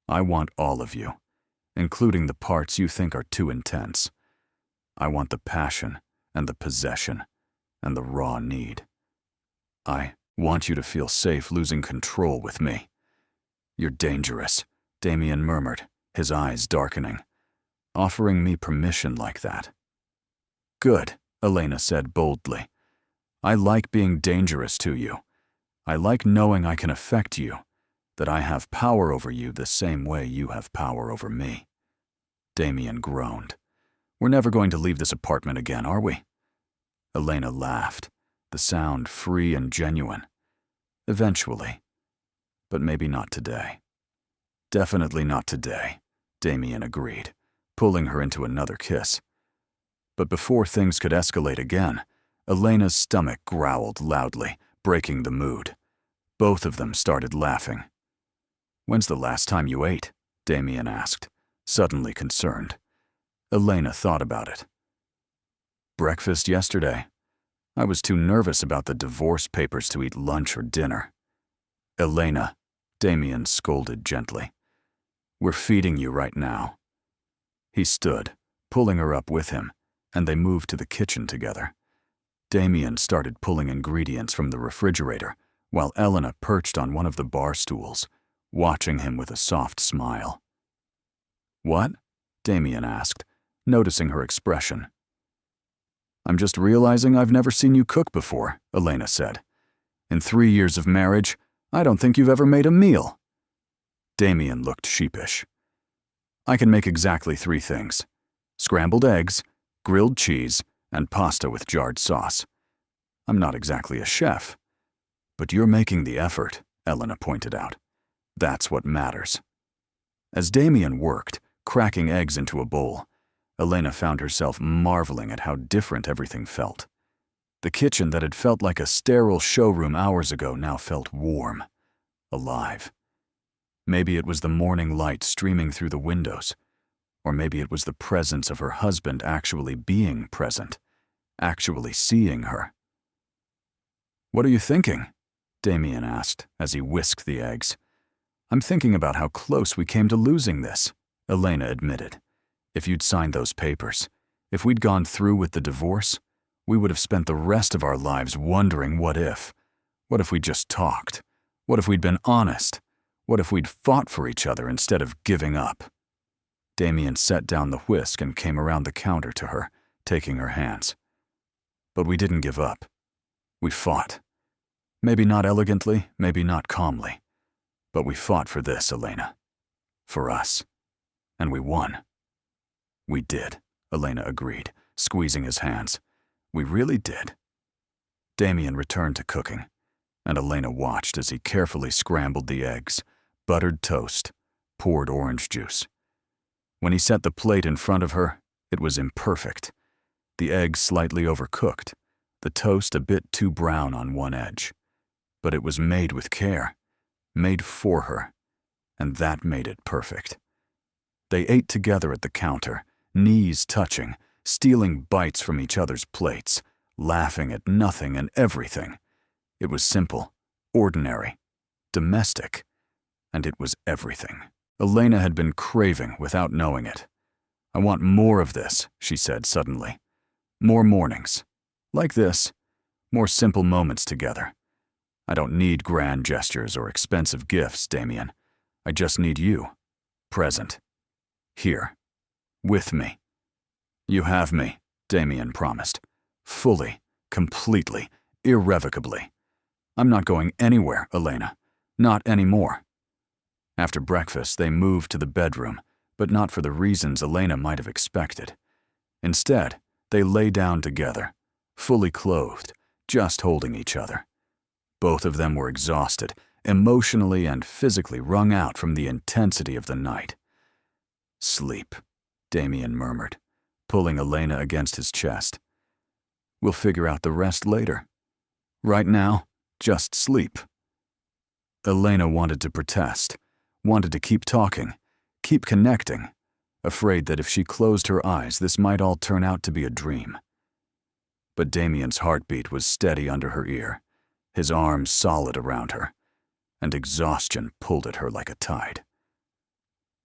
"I want all of you, including the parts you think are too intense. I want the passion and the possession and the raw need. I want you to feel safe losing control with me." "You're dangerous," Damien murmured, his eyes darkening. "Offering me permission like that." "Good," Elena said boldly. "I like being dangerous to you. I like knowing I can affect you, that I have power over you the same way you have power over me." Damien groaned. "We're never going to leave this apartment again, are we?" Elena laughed, the sound free and genuine. "Eventually. But maybe not today." "Definitely not today," Damien agreed, pulling her into another kiss. But before things could escalate again, Elena's stomach growled loudly, breaking the mood. Both of them started laughing. "When's the last time you ate?" Damien asked, suddenly concerned. Elena thought about it. "Breakfast yesterday. I was too nervous about the divorce papers to eat lunch or dinner." "Elena," Damien scolded gently. "We're feeding you right now." He stood, pulling her up with him, and they moved to the kitchen together. Damien started pulling ingredients from the refrigerator, while Elena perched on one of the bar stools, watching him with a soft smile. "What?" Damien asked, noticing her expression. "I'm just realizing I've never seen you cook before," Elena said. "In 3 years of marriage, I don't think you've ever made a meal." Damien looked sheepish. "I can make exactly 3 things: scrambled eggs, grilled cheese, and pasta with jarred sauce. I'm not exactly a chef." "But you're making the effort," Elena pointed out. "That's what matters." As Damien worked, cracking eggs into a bowl, Elena found herself marveling at how different everything felt. The kitchen that had felt like a sterile showroom hours ago now felt warm, alive. Maybe it was the morning light streaming through the windows, or maybe it was the presence of her husband actually being present, actually seeing her. "What are you thinking?" Damien asked as he whisked the eggs. "I'm thinking about how close we came to losing this," Elena admitted. "If you'd signed those papers, if we'd gone through with the divorce, we would have spent the rest of our lives wondering what if. What if we just talked? What if we'd been honest? What if we'd fought for each other instead of giving up?" Damien set down the whisk and came around the counter to her, taking her hands. "But we didn't give up. We fought. Maybe not elegantly, maybe not calmly. But we fought for this, Elena. For us. And we won." "We did," Elena agreed, squeezing his hands. "We really did." Damien returned to cooking, and Elena watched as he carefully scrambled the eggs, buttered toast, poured orange juice. When he set the plate in front of her, it was imperfect. The eggs slightly overcooked, the toast a bit too brown on one edge. But it was made with care, made for her, and that made it perfect. They ate together at the counter, knees touching, stealing bites from each other's plates, laughing at nothing and everything. It was simple, ordinary, domestic, and it was everything. Elena had been craving without knowing it. "I want more of this," she said suddenly. "More mornings. Like this. More simple moments together. I don't need grand gestures or expensive gifts, Damien. I just need you. Present. Here. With me." "You have me," Damien promised. "Fully, completely, irrevocably. I'm not going anywhere, Elena. Not anymore." After breakfast, they moved to the bedroom, but not for the reasons Elena might have expected. Instead, they lay down together, fully clothed, just holding each other. Both of them were exhausted, emotionally and physically wrung out from the intensity of the night. "Sleep," Damien murmured, pulling Elena against his chest. "We'll figure out the rest later. Right now, just sleep." Elena wanted to protest, wanted to keep talking, keep connecting, afraid that if she closed her eyes, this might all turn out to be a dream. But Damien's heartbeat was steady under her ear, his arms solid around her, and exhaustion pulled at her like a tide.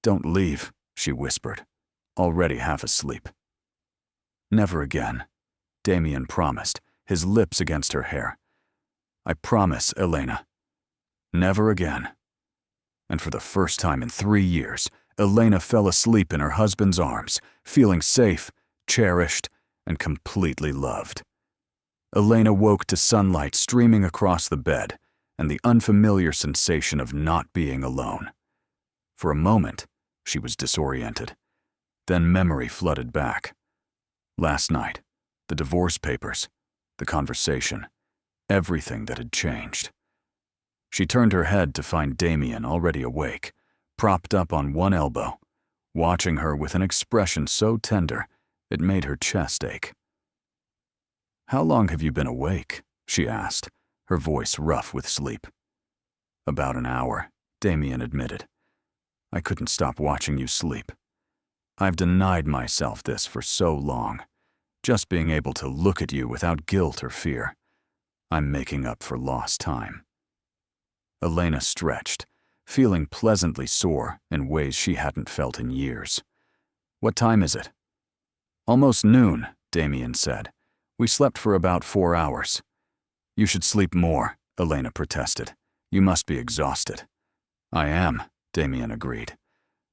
"Don't leave," she whispered, already half asleep. "Never again," Damien promised, his lips against her hair. "I promise, Elena. Never again." And for the first time in 3 years, Elena fell asleep in her husband's arms, feeling safe, cherished, and completely loved. Elena woke to sunlight streaming across the bed and the unfamiliar sensation of not being alone. For a moment, she was disoriented. Then memory flooded back. Last night, the divorce papers, the conversation, everything that had changed. She turned her head to find Damien already awake, propped up on one elbow, watching her with an expression so tender it made her chest ache. "How long have you been awake?" she asked, her voice rough with sleep. "About an hour," Damien admitted. "I couldn't stop watching you sleep. I've denied myself this for so long, just being able to look at you without guilt or fear. I'm making up for lost time." Elena stretched, feeling pleasantly sore in ways she hadn't felt in years. "What time is it?" "Almost noon," Damien said. "We slept for about 4 hours." "You should sleep more," Elena protested. "You must be exhausted." "I am," Damien agreed.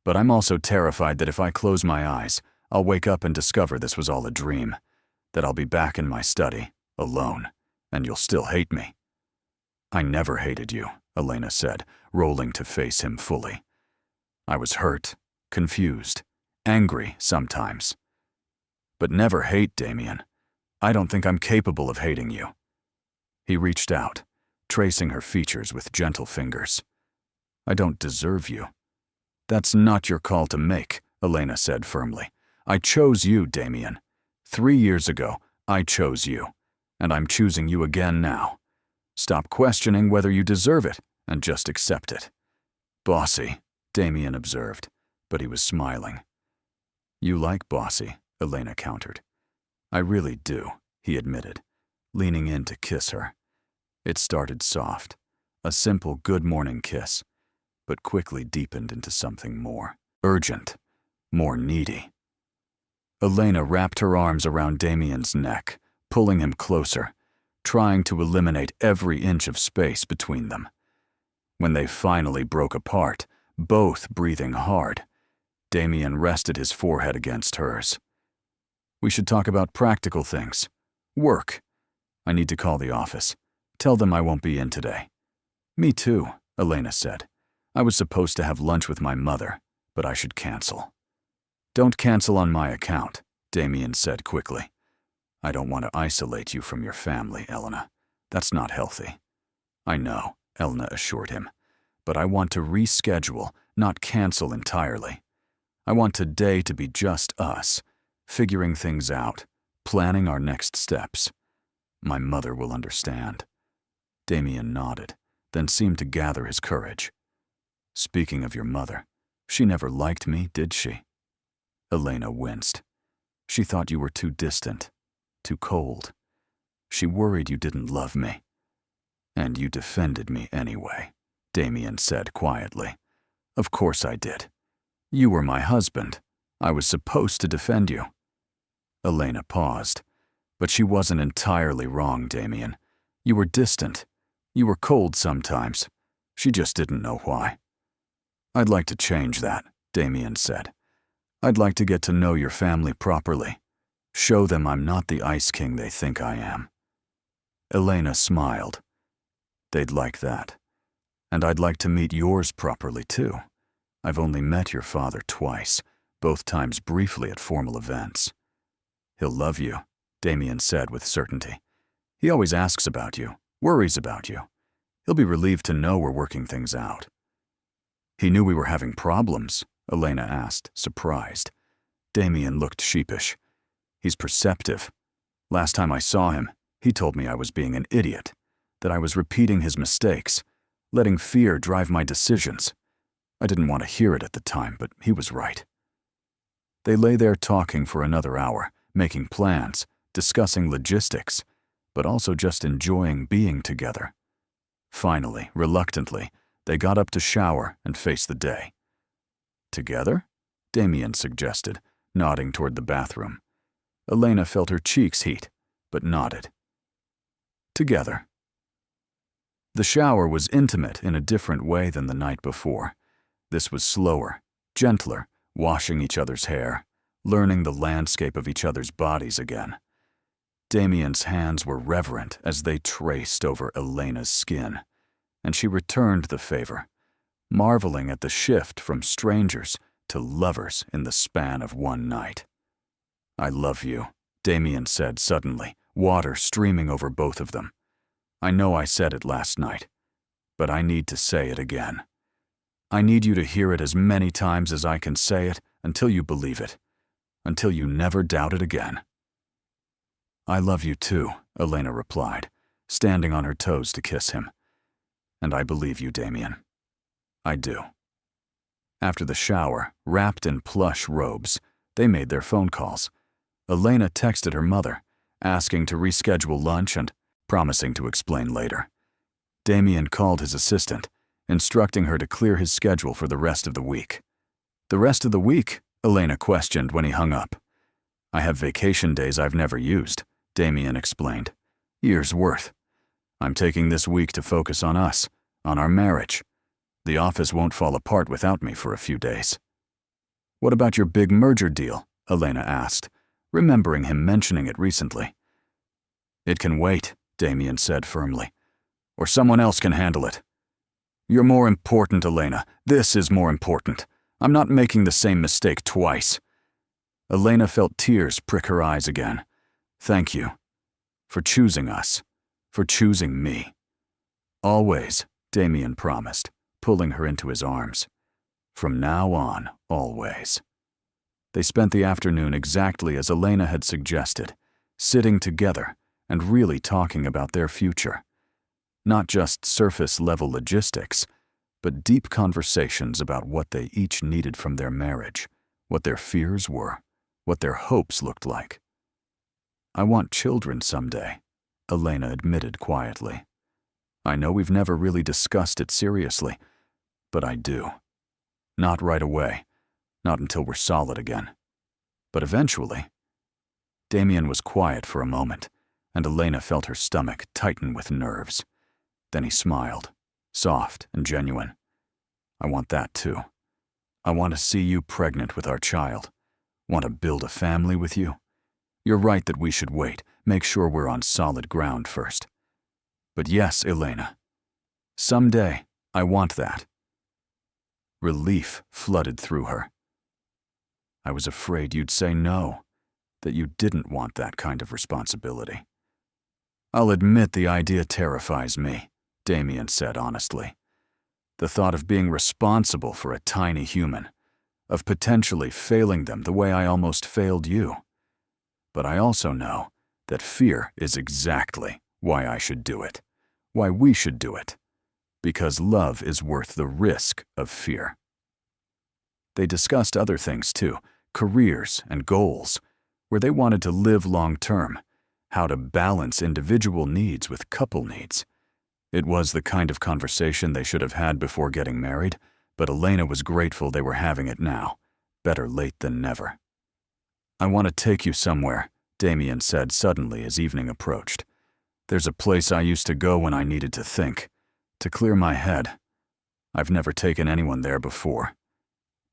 "But I'm also terrified that if I close my eyes, I'll wake up and discover this was all a dream, that I'll be back in my study, alone, and you'll still hate me." "I never hated you," Elena said, rolling to face him fully. "I was hurt, confused, angry sometimes. But never hate, Damien. I don't think I'm capable of hating you." He reached out, tracing her features with gentle fingers. "I don't deserve you." "That's not your call to make," Elena said firmly. I chose you, Damien. 3 years ago, I chose you, and I'm choosing you again now. Stop questioning whether you deserve it, and just accept it. Bossy, Damien observed, but he was smiling. You like bossy, Elena countered. I really do, he admitted, leaning in to kiss her. It started soft, a simple good morning kiss, but quickly deepened into something more urgent, more needy. Elena wrapped her arms around Damien's neck, pulling him closer, trying to eliminate every inch of space between them. When they finally broke apart, both breathing hard, Damien rested his forehead against hers. We should talk about practical things. Work. I need to call the office. Tell them I won't be in today. Me too, Elena said. I was supposed to have lunch with my mother, but I should cancel. Don't cancel on my account, Damien said quickly. I don't want to isolate you from your family, Elena. That's not healthy. I know, Elena assured him, but I want to reschedule, not cancel entirely. I want today to be just us, figuring things out, planning our next steps. My mother will understand. Damien nodded, then seemed to gather his courage. Speaking of your mother, she never liked me, did she? Elena winced. She thought you were too distant, too cold. She worried you didn't love me. And you defended me anyway, Damien said quietly. Of course I did. You were my husband. I was supposed to defend you. Elena paused, but she wasn't entirely wrong, Damien. You were distant. You were cold sometimes. She just didn't know why. I'd like to change that, Damien said. I'd like to get to know your family properly. Show them I'm not the Ice King they think I am. Elena smiled. They'd like that. And I'd like to meet yours properly, too. I've only met your father twice, both times briefly at formal events. He'll love you, Damien said with certainty. He always asks about you, worries about you. He'll be relieved to know we're working things out. He knew we were having problems, Elena asked, surprised. Damien looked sheepish. He's perceptive. Last time I saw him, he told me I was being an idiot, that I was repeating his mistakes, letting fear drive my decisions. I didn't want to hear it at the time, but he was right. They lay there talking for another hour, making plans, discussing logistics, but also just enjoying being together. Finally, reluctantly, they got up to shower and face the day. Together? Damien suggested, nodding toward the bathroom. Elena felt her cheeks heat, but nodded. Together. The shower was intimate in a different way than the night before. This was slower, gentler, washing each other's hair, learning the landscape of each other's bodies again. Damien's hands were reverent as they traced over Elena's skin, and she returned the favor, marveling at the shift from strangers to lovers in the span of one night. I love you, Damien said suddenly, water streaming over both of them. I know I said it last night, but I need to say it again. I need you to hear it as many times as I can say it until you believe it, until you never doubt it again. I love you too, Elena replied, standing on her toes to kiss him. And I believe you, Damien. I do. After the shower, wrapped in plush robes, they made their phone calls. Elena texted her mother, asking to reschedule lunch and promising to explain later. Damien called his assistant, instructing her to clear his schedule for the rest of the week. The rest of the week? Elena questioned when he hung up. I have vacation days I've never used, Damien explained. Years' worth. I'm taking this week to focus on us, on our marriage. The office won't fall apart without me for a few days. What about your big merger deal? Elena asked, remembering him mentioning it recently. It can wait, Damien said firmly. Or someone else can handle it. You're more important, Elena. This is more important. I'm not making the same mistake twice. Elena felt tears prick her eyes again. Thank you. For choosing us. For choosing me. Always, Damien promised, pulling her into his arms. From now on, always. They spent the afternoon exactly as Elena had suggested, sitting together and really talking about their future. Not just surface-level logistics, but deep conversations about what they each needed from their marriage, what their fears were, what their hopes looked like. "I want children someday," Elena admitted quietly. "I know we've never really discussed it seriously, but I do. Not right away, not until we're solid again. But eventually." Damien was quiet for a moment, and Elena felt her stomach tighten with nerves. Then he smiled, soft and genuine. "I want that too. I want to see you pregnant with our child. Want to build a family with you. You're right that we should wait, make sure we're on solid ground first. But yes, Elena, someday I want that." Relief flooded through her. "I was afraid you'd say no, that you didn't want that kind of responsibility." "I'll admit the idea terrifies me," Damien said honestly. "The thought of being responsible for a tiny human, of potentially failing them the way I almost failed you. But I also know that fear is exactly why I should do it, why we should do it, because love is worth the risk of fear." They discussed other things too, careers and goals, where they wanted to live long-term, how to balance individual needs with couple needs. It was the kind of conversation they should have had before getting married, but Elena was grateful they were having it now. Better late than never. "I want to take you somewhere," Damien said suddenly as evening approached. "There's a place I used to go when I needed to think, to clear my head. I've never taken anyone there before,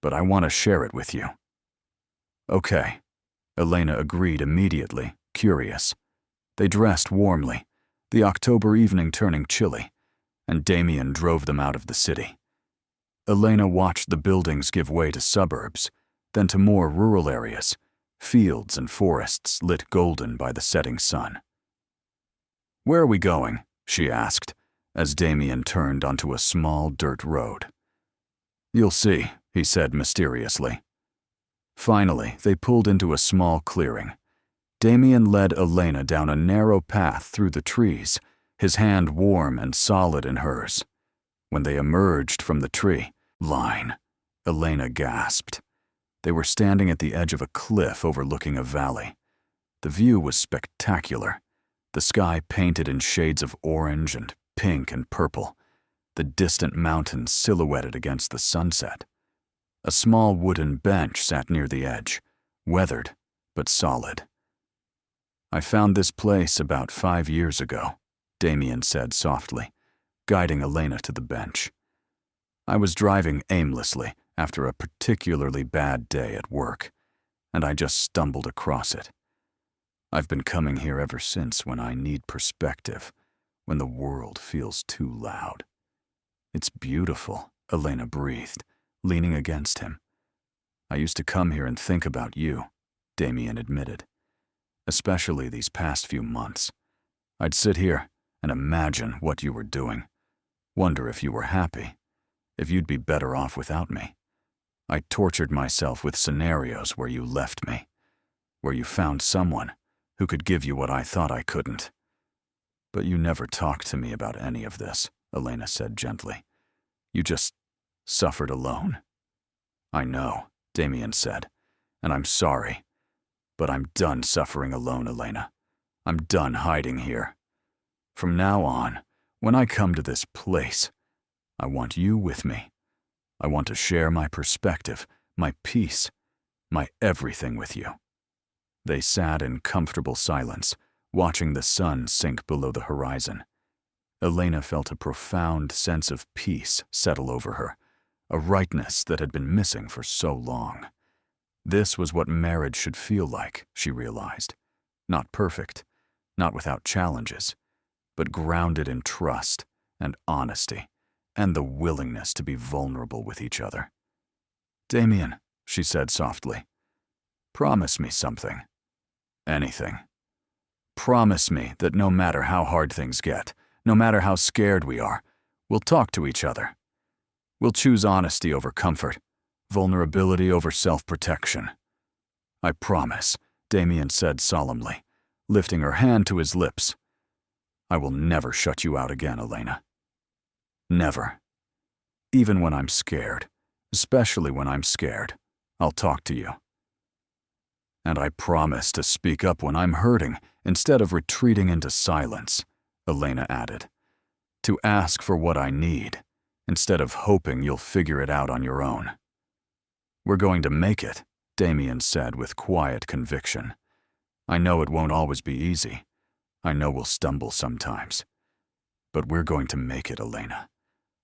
but I want to share it with you." "Okay," Elena agreed immediately, curious. They dressed warmly, the October evening turning chilly, and Damien drove them out of the city. Elena watched the buildings give way to suburbs, then to more rural areas, fields and forests lit golden by the setting sun. "Where are we going?" she asked, as Damien turned onto a small dirt road. "You'll see," he said mysteriously. Finally, they pulled into a small clearing. Damien led Elena down a narrow path through the trees, his hand warm and solid in hers. When they emerged from the tree line, Elena gasped. They were standing at the edge of a cliff overlooking a valley. The view was spectacular, the sky painted in shades of orange and pink and purple, the distant mountains silhouetted against the sunset. A small wooden bench sat near the edge, weathered but solid. "I found this place about 5 years ago," Damien said softly, guiding Elena to the bench. "I was driving aimlessly after a particularly bad day at work, and I just stumbled across it. I've been coming here ever since when I need perspective, when the world feels too loud." "It's beautiful," Elena breathed, leaning against him. "I used to come here and think about you," Damien admitted. "Especially these past few months. I'd sit here and imagine what you were doing, wonder if you were happy, if you'd be better off without me. I tortured myself with scenarios where you left me, where you found someone who could give you what I thought I couldn't. But you never talked to me about any of this," Elena said gently. "You just suffered alone." "I know," Damien said, "and I'm sorry. But I'm done suffering alone, Elena. I'm done hiding here. From now on, when I come to this place, I want you with me. I want to share my perspective, my peace, my everything with you." They sat in comfortable silence, watching the sun sink below the horizon. Elena felt a profound sense of peace settle over her, a rightness that had been missing for so long. This was what marriage should feel like, she realized. Not perfect, not without challenges, but grounded in trust and honesty and the willingness to be vulnerable with each other. "Damien," she said softly, "promise me something. Anything. Promise me that no matter how hard things get, no matter how scared we are, we'll talk to each other. We'll choose honesty over comfort, vulnerability over self-protection. I promise, Damien said solemnly, lifting her hand to his lips. I will never shut you out again, Elena. Never. Even when I'm scared, especially when I'm scared, I'll talk to you. And I promise to speak up when I'm hurting instead of retreating into silence, Elena added. To ask for what I need instead of hoping you'll figure it out on your own. We're going to make it, Damien said with quiet conviction. I know it won't always be easy. I know we'll stumble sometimes. But we're going to make it, Elena.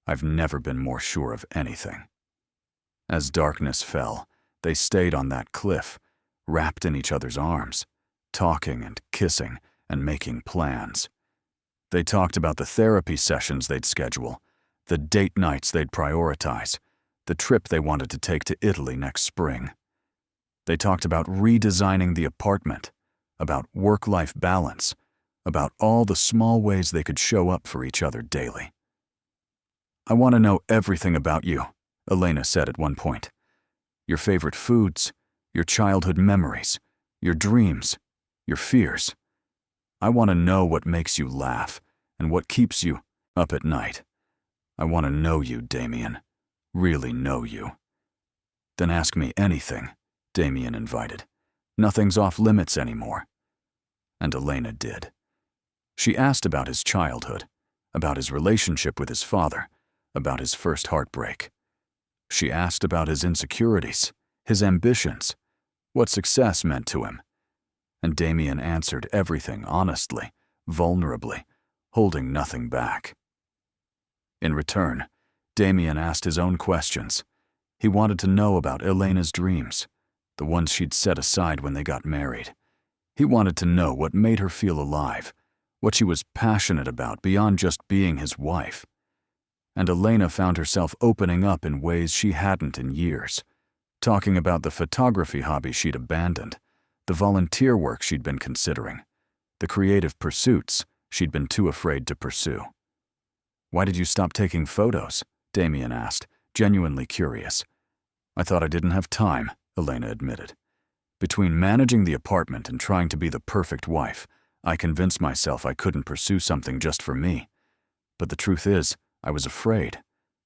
I've never been more sure of anything. As darkness fell, they stayed on that cliff, wrapped in each other's arms, talking and kissing and making plans. They talked about the therapy sessions they'd schedule, the date nights they'd prioritize, the trip they wanted to take to Italy next spring. They talked about redesigning the apartment, about work-life balance, about all the small ways they could show up for each other daily. I want to know everything about you, Elena said at one point. Your favorite foods, your childhood memories, your dreams, your fears. I want to know what makes you laugh and what keeps you up at night. I want to know you, Damien. Really know you. Then ask me anything, Damien invited. Nothing's off limits anymore. And Elena did. She asked about his childhood, about his relationship with his father, about his first heartbreak. She asked about his insecurities, his ambitions, what success meant to him. And Damien answered everything honestly, vulnerably, holding nothing back. In return, Damien asked his own questions. He wanted to know about Elena's dreams, the ones she'd set aside when they got married. He wanted to know what made her feel alive, what she was passionate about beyond just being his wife. And Elena found herself opening up in ways she hadn't in years, talking about the photography hobby she'd abandoned, the volunteer work she'd been considering, the creative pursuits she'd been too afraid to pursue. Why did you stop taking photos? Damien asked, genuinely curious. I thought I didn't have time, Elena admitted. Between managing the apartment and trying to be the perfect wife, I convinced myself I couldn't pursue something just for me. But the truth is, I was afraid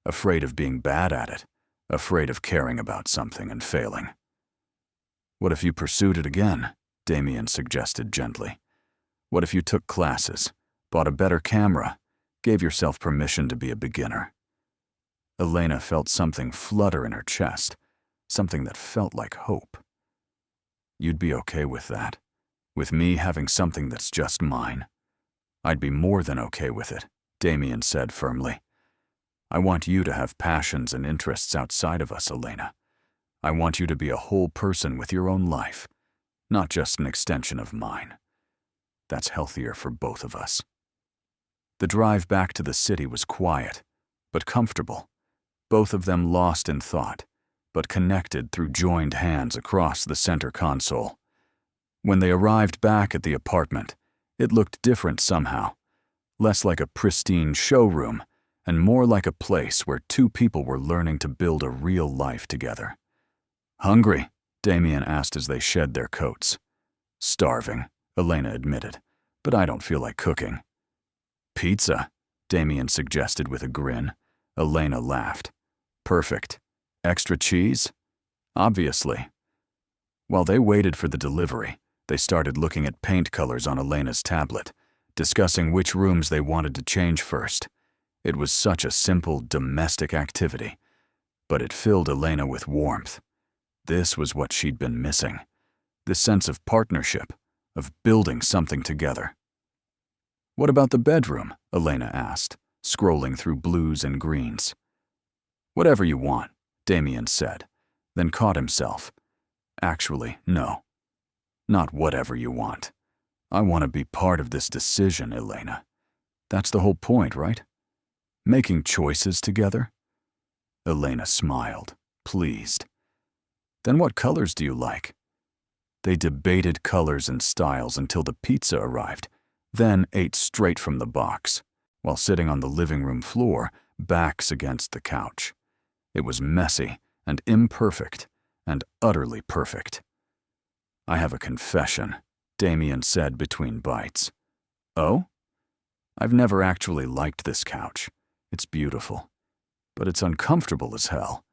of being bad at it, afraid of caring about something and failing. What if you pursued it again? Damien suggested gently. What if you took classes, bought a better camera, gave yourself permission to be a beginner? Elena felt something flutter in her chest, something that felt like hope. You'd be okay with that, with me having something that's just mine? I'd be more than okay with it, Damien said firmly. I want you to have passions and interests outside of us, Elena. I want you to be a whole person with your own life, not just an extension of mine. That's healthier for both of us. The drive back to the city was quiet, but comfortable. Both of them lost in thought, but connected through joined hands across the center console. When they arrived back at the apartment, it looked different somehow, less like a pristine showroom and more like a place where two people were learning to build a real life together. Hungry? Damien asked as they shed their coats. Starving, Elena admitted, but I don't feel like cooking. Pizza, Damien suggested with a grin. Elena laughed. Perfect. Extra cheese? Obviously. While they waited for the delivery, they started looking at paint colors on Elena's tablet, discussing which rooms they wanted to change first. It was such a simple, domestic activity, but it filled Elena with warmth. This was what she'd been missing, this sense of partnership, of building something together. What about the bedroom? Elena asked, scrolling through blues and greens. Whatever you want, Damien said, then caught himself. Actually, no. Not whatever you want. I want to be part of this decision, Elena. That's the whole point, right? Making choices together? Elena smiled, pleased. Then what colors do you like? They debated colors and styles until the pizza arrived, then ate straight from the box, while sitting on the living room floor, backs against the couch. It was messy and imperfect and utterly perfect. I have a confession, Damien said between bites. Oh? I've never actually liked this couch. It's beautiful, but it's uncomfortable as hell.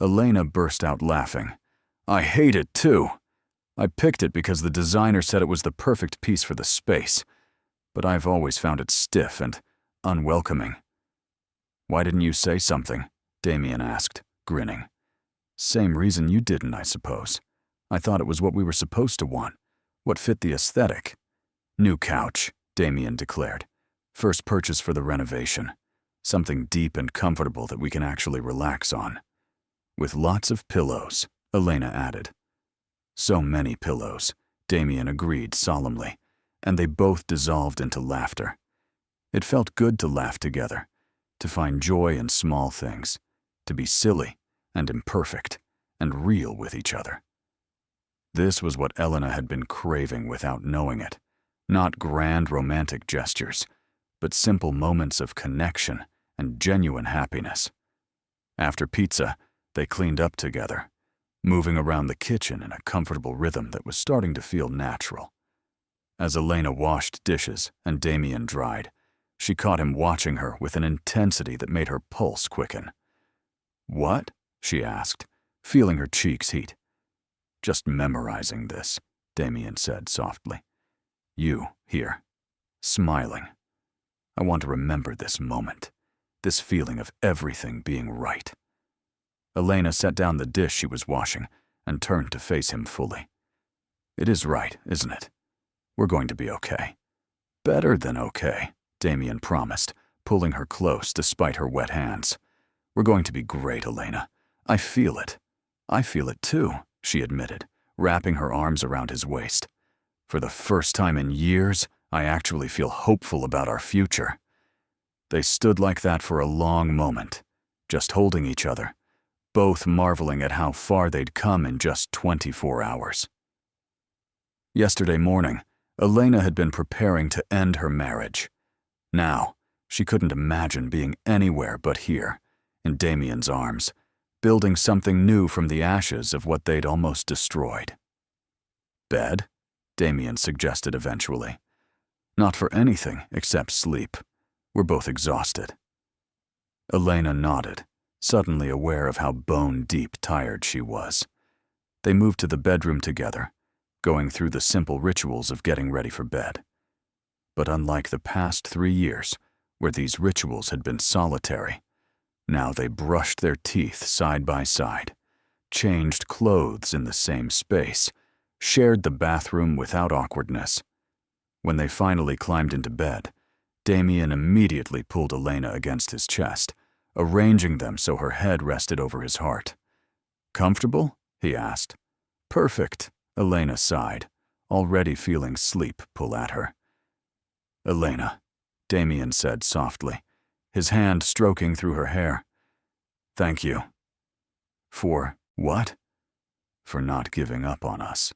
Elena burst out laughing. I hate it too. I picked it because the designer said it was the perfect piece for the space, but I've always found it stiff and unwelcoming. Why didn't you say something? Damien asked, grinning. Same reason you didn't, I suppose. I thought it was what we were supposed to want, what fit the aesthetic. New couch, Damien declared. First purchase for the renovation. Something deep and comfortable that we can actually relax on. With lots of pillows, Elena added. So many pillows, Damien agreed solemnly, and they both dissolved into laughter. It felt good to laugh together, to find joy in small things, to be silly and imperfect and real with each other. This was what Elena had been craving without knowing it. Not grand romantic gestures, but simple moments of connection and genuine happiness. After pizza, they cleaned up together, moving around the kitchen in a comfortable rhythm that was starting to feel natural. As Elena washed dishes and Damien dried, she caught him watching her with an intensity that made her pulse quicken. What? She asked, feeling her cheeks heat. Just memorizing this, Damien said softly. You, here, smiling. I want to remember this moment, this feeling of everything being right. Elena set down the dish she was washing and turned to face him fully. It is right, isn't it? We're going to be okay. Better than okay, Damien promised, pulling her close despite her wet hands. We're going to be great, Elena. I feel it. I feel it too, she admitted, wrapping her arms around his waist. For the first time in years, I actually feel hopeful about our future. They stood like that for a long moment, just holding each other, both marveling at how far they'd come in just 24 hours. Yesterday morning, Elena had been preparing to end her marriage. Now, she couldn't imagine being anywhere but here, in Damien's arms, building something new from the ashes of what they'd almost destroyed. Bed? Damien suggested eventually. Not for anything except sleep. We're both exhausted. Elena nodded, suddenly aware of how bone-deep tired she was. They moved to the bedroom together, going through the simple rituals of getting ready for bed. But unlike the past 3 years, where these rituals had been solitary, now they brushed their teeth side by side, changed clothes in the same space, shared the bathroom without awkwardness. When they finally climbed into bed, Damien immediately pulled Elena against his chest, arranging them so her head rested over his heart. Comfortable? He asked. Perfect, Elena sighed, already feeling sleep pull at her. Elena, Damien said softly, his hand stroking through her hair. Thank you. For what? For not giving up on us.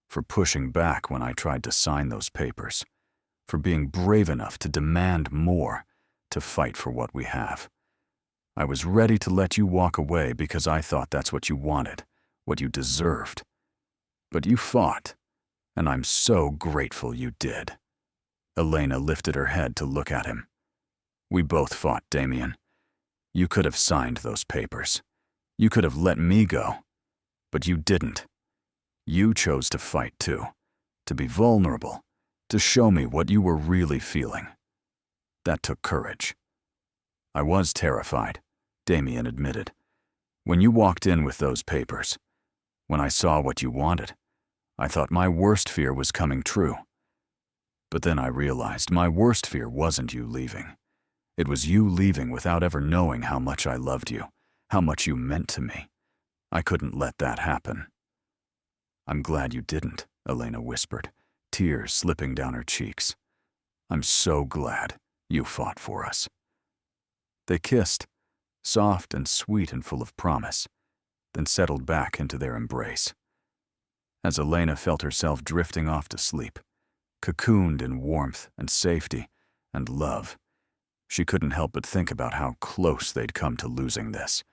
For pushing back when I tried to sign those papers. For being brave enough to demand more, to fight for what we have. I was ready to let you walk away because I thought that's what you wanted, what you deserved. But you fought, and I'm so grateful you did. Elena lifted her head to look at him. We both fought, Damien. You could have signed those papers. You could have let me go. But you didn't. You chose to fight too, to be vulnerable, to show me what you were really feeling. That took courage. I was terrified, Damien admitted. When you walked in with those papers, when I saw what you wanted, I thought my worst fear was coming true. But then I realized my worst fear wasn't you leaving. It was you leaving without ever knowing how much I loved you, how much you meant to me. I couldn't let that happen. I'm glad you didn't, Elena whispered, tears slipping down her cheeks. I'm so glad you fought for us. They kissed, soft and sweet and full of promise, then settled back into their embrace. As Elena felt herself drifting off to sleep, cocooned in warmth and safety and love, she couldn't help but think about how close they'd come to losing this,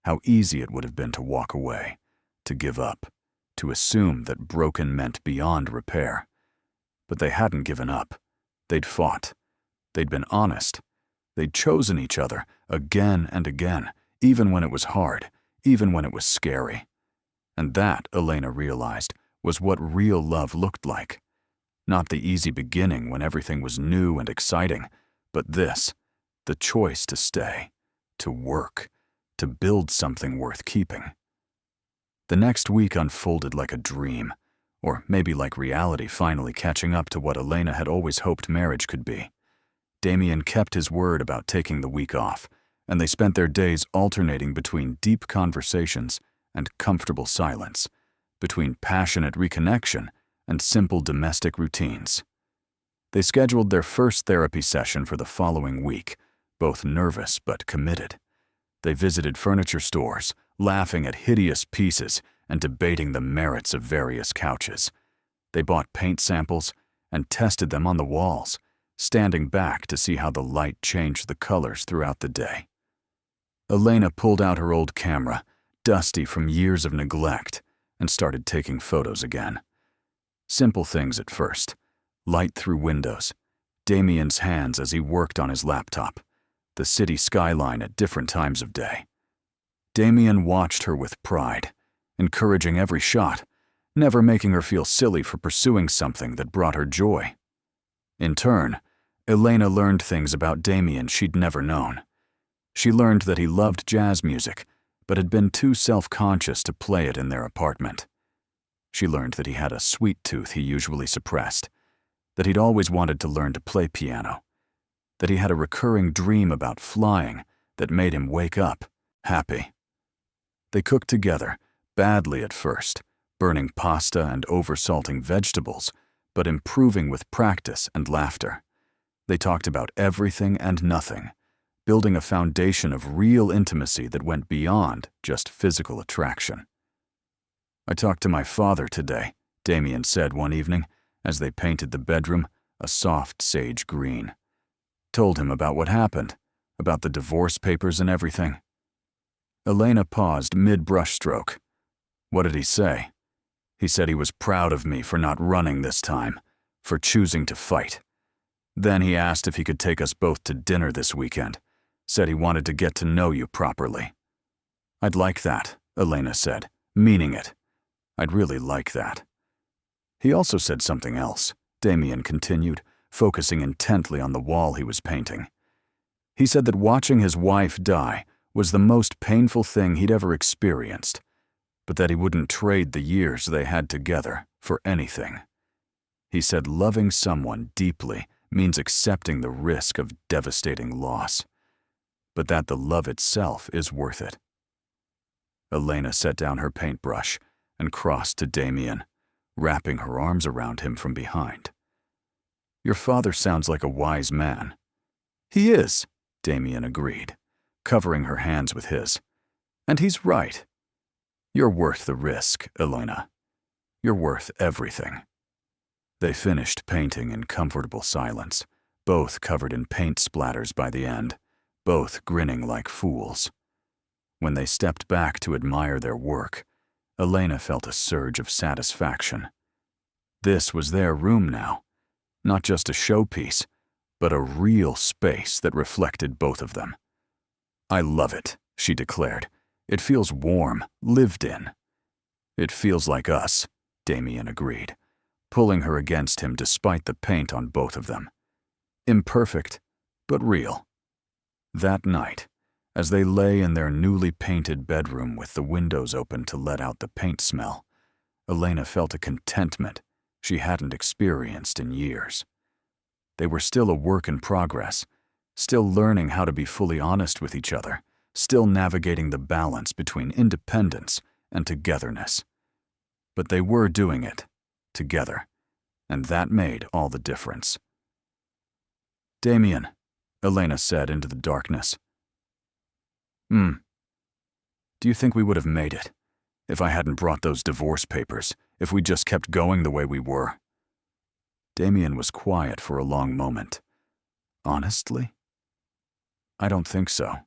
how easy it would have been to walk away, to give up, to assume that broken meant beyond repair. But they hadn't given up. They'd fought. They'd been honest. They'd chosen each other again and again, even when it was hard, even when it was scary. And that, Elena realized, was what real love looked like. Not the easy beginning when everything was new and exciting, but this, the choice to stay, to work, to build something worth keeping. The next week unfolded like a dream, or maybe like reality finally catching up to what Elena had always hoped marriage could be. Damien kept his word about taking the week off, and they spent their days alternating between deep conversations and comfortable silence, between passionate reconnection and simple domestic routines. They scheduled their first therapy session for the following week, both nervous but committed. They visited furniture stores, laughing at hideous pieces and debating the merits of various couches. They bought paint samples and tested them on the walls, standing back to see how the light changed the colors throughout the day. Elena pulled out her old camera, dusty from years of neglect, and started taking photos again. Simple things at first. Light through windows, Damien's hands as he worked on his laptop, the city skyline at different times of day. Damien watched her with pride, encouraging every shot, never making her feel silly for pursuing something that brought her joy. In turn, Elena learned things about Damien she'd never known. She learned that he loved jazz music, but had been too self-conscious to play it in their apartment. She learned that he had a sweet tooth he usually suppressed, that he'd always wanted to learn to play piano, that he had a recurring dream about flying that made him wake up, happy. They cooked together, badly at first, burning pasta and oversalting vegetables, but improving with practice and laughter. They talked about everything and nothing, building a foundation of real intimacy that went beyond just physical attraction. "I talked to my father today," Damien said one evening, as they painted the bedroom a soft sage green. "Told him about what happened, about the divorce papers and everything." Elena paused mid-brushstroke. "What did he say?" "He said he was proud of me for not running this time, for choosing to fight. Then he asked if he could take us both to dinner this weekend, said he wanted to get to know you properly." "I'd like that," Elena said, meaning it. "I'd really like that." "He also said something else," Damien continued, focusing intently on the wall he was painting. "He said that watching his wife die was the most painful thing he'd ever experienced, but that he wouldn't trade the years they had together for anything. He said loving someone deeply means accepting the risk of devastating loss, but that the love itself is worth it." Elena set down her paintbrush and crossed to Damien, wrapping her arms around him from behind. "Your father sounds like a wise man." "He is," Damien agreed, covering her hands with his. "And he's right. You're worth the risk, Elena. You're worth everything." They finished painting in comfortable silence, both covered in paint splatters by the end, both grinning like fools. When they stepped back to admire their work, Elena felt a surge of satisfaction. This was their room now, not just a showpiece, but a real space that reflected both of them. "I love it," she declared. "It feels warm, lived in." "It feels like us," Damien agreed, pulling her against him despite the paint on both of them. Imperfect, but real. That night, as they lay in their newly painted bedroom with the windows open to let out the paint smell, Elena felt a contentment she hadn't experienced in years. They were still a work in progress, still learning how to be fully honest with each other, still navigating the balance between independence and togetherness. But they were doing it, together, and that made all the difference. "Damien," Elena said into the darkness. Do you think we would have made it if I hadn't brought those divorce papers, if we just kept going the way we were?" Damien was quiet for a long moment. "Honestly? I don't think so.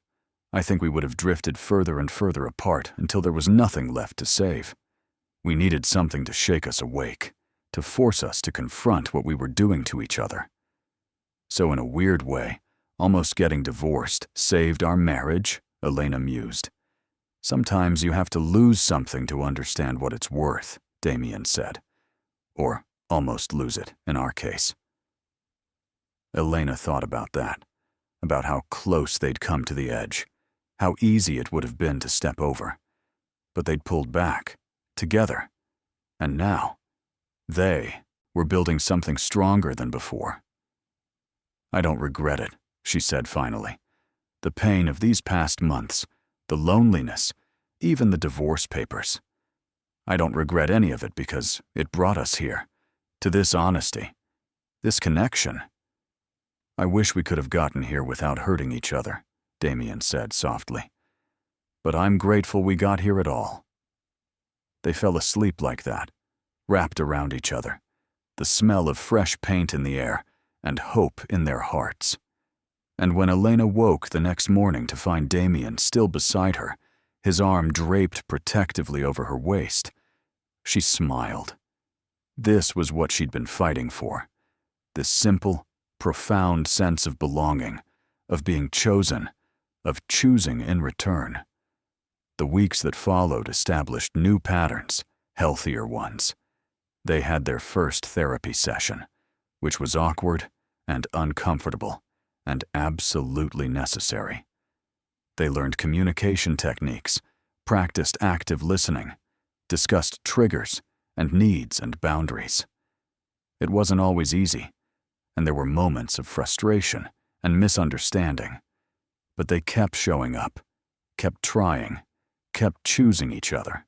I think we would have drifted further and further apart until there was nothing left to save." We needed something to shake us awake, to force us to confront what we were doing to each other. So in a weird way, almost getting divorced saved our marriage, Elena mused. Sometimes you have to lose something to understand what it's worth, Damien said. Or almost lose it, in our case. Elena thought about that, about how close they'd come to the edge, how easy it would have been to step over. But they'd pulled back, together. And now, they were building something stronger than before. I don't regret it, she said finally. The pain of these past months, the loneliness, even the divorce papers. I don't regret any of it because it brought us here, to this honesty, this connection. I wish we could have gotten here without hurting each other, Damien said softly. But I'm grateful we got here at all. They fell asleep like that, wrapped around each other, the smell of fresh paint in the air and hope in their hearts. And when Elena woke the next morning to find Damien still beside her, his arm draped protectively over her waist, she smiled. This was what she'd been fighting for, this simple, profound sense of belonging, of being chosen, of choosing in return. The weeks that followed established new patterns, healthier ones. They had their first therapy session, which was awkward and uncomfortable and absolutely necessary. They learned communication techniques, practiced active listening, discussed triggers and needs and boundaries. It wasn't always easy, and there were moments of frustration and misunderstanding, but they kept showing up, kept trying, kept choosing each other.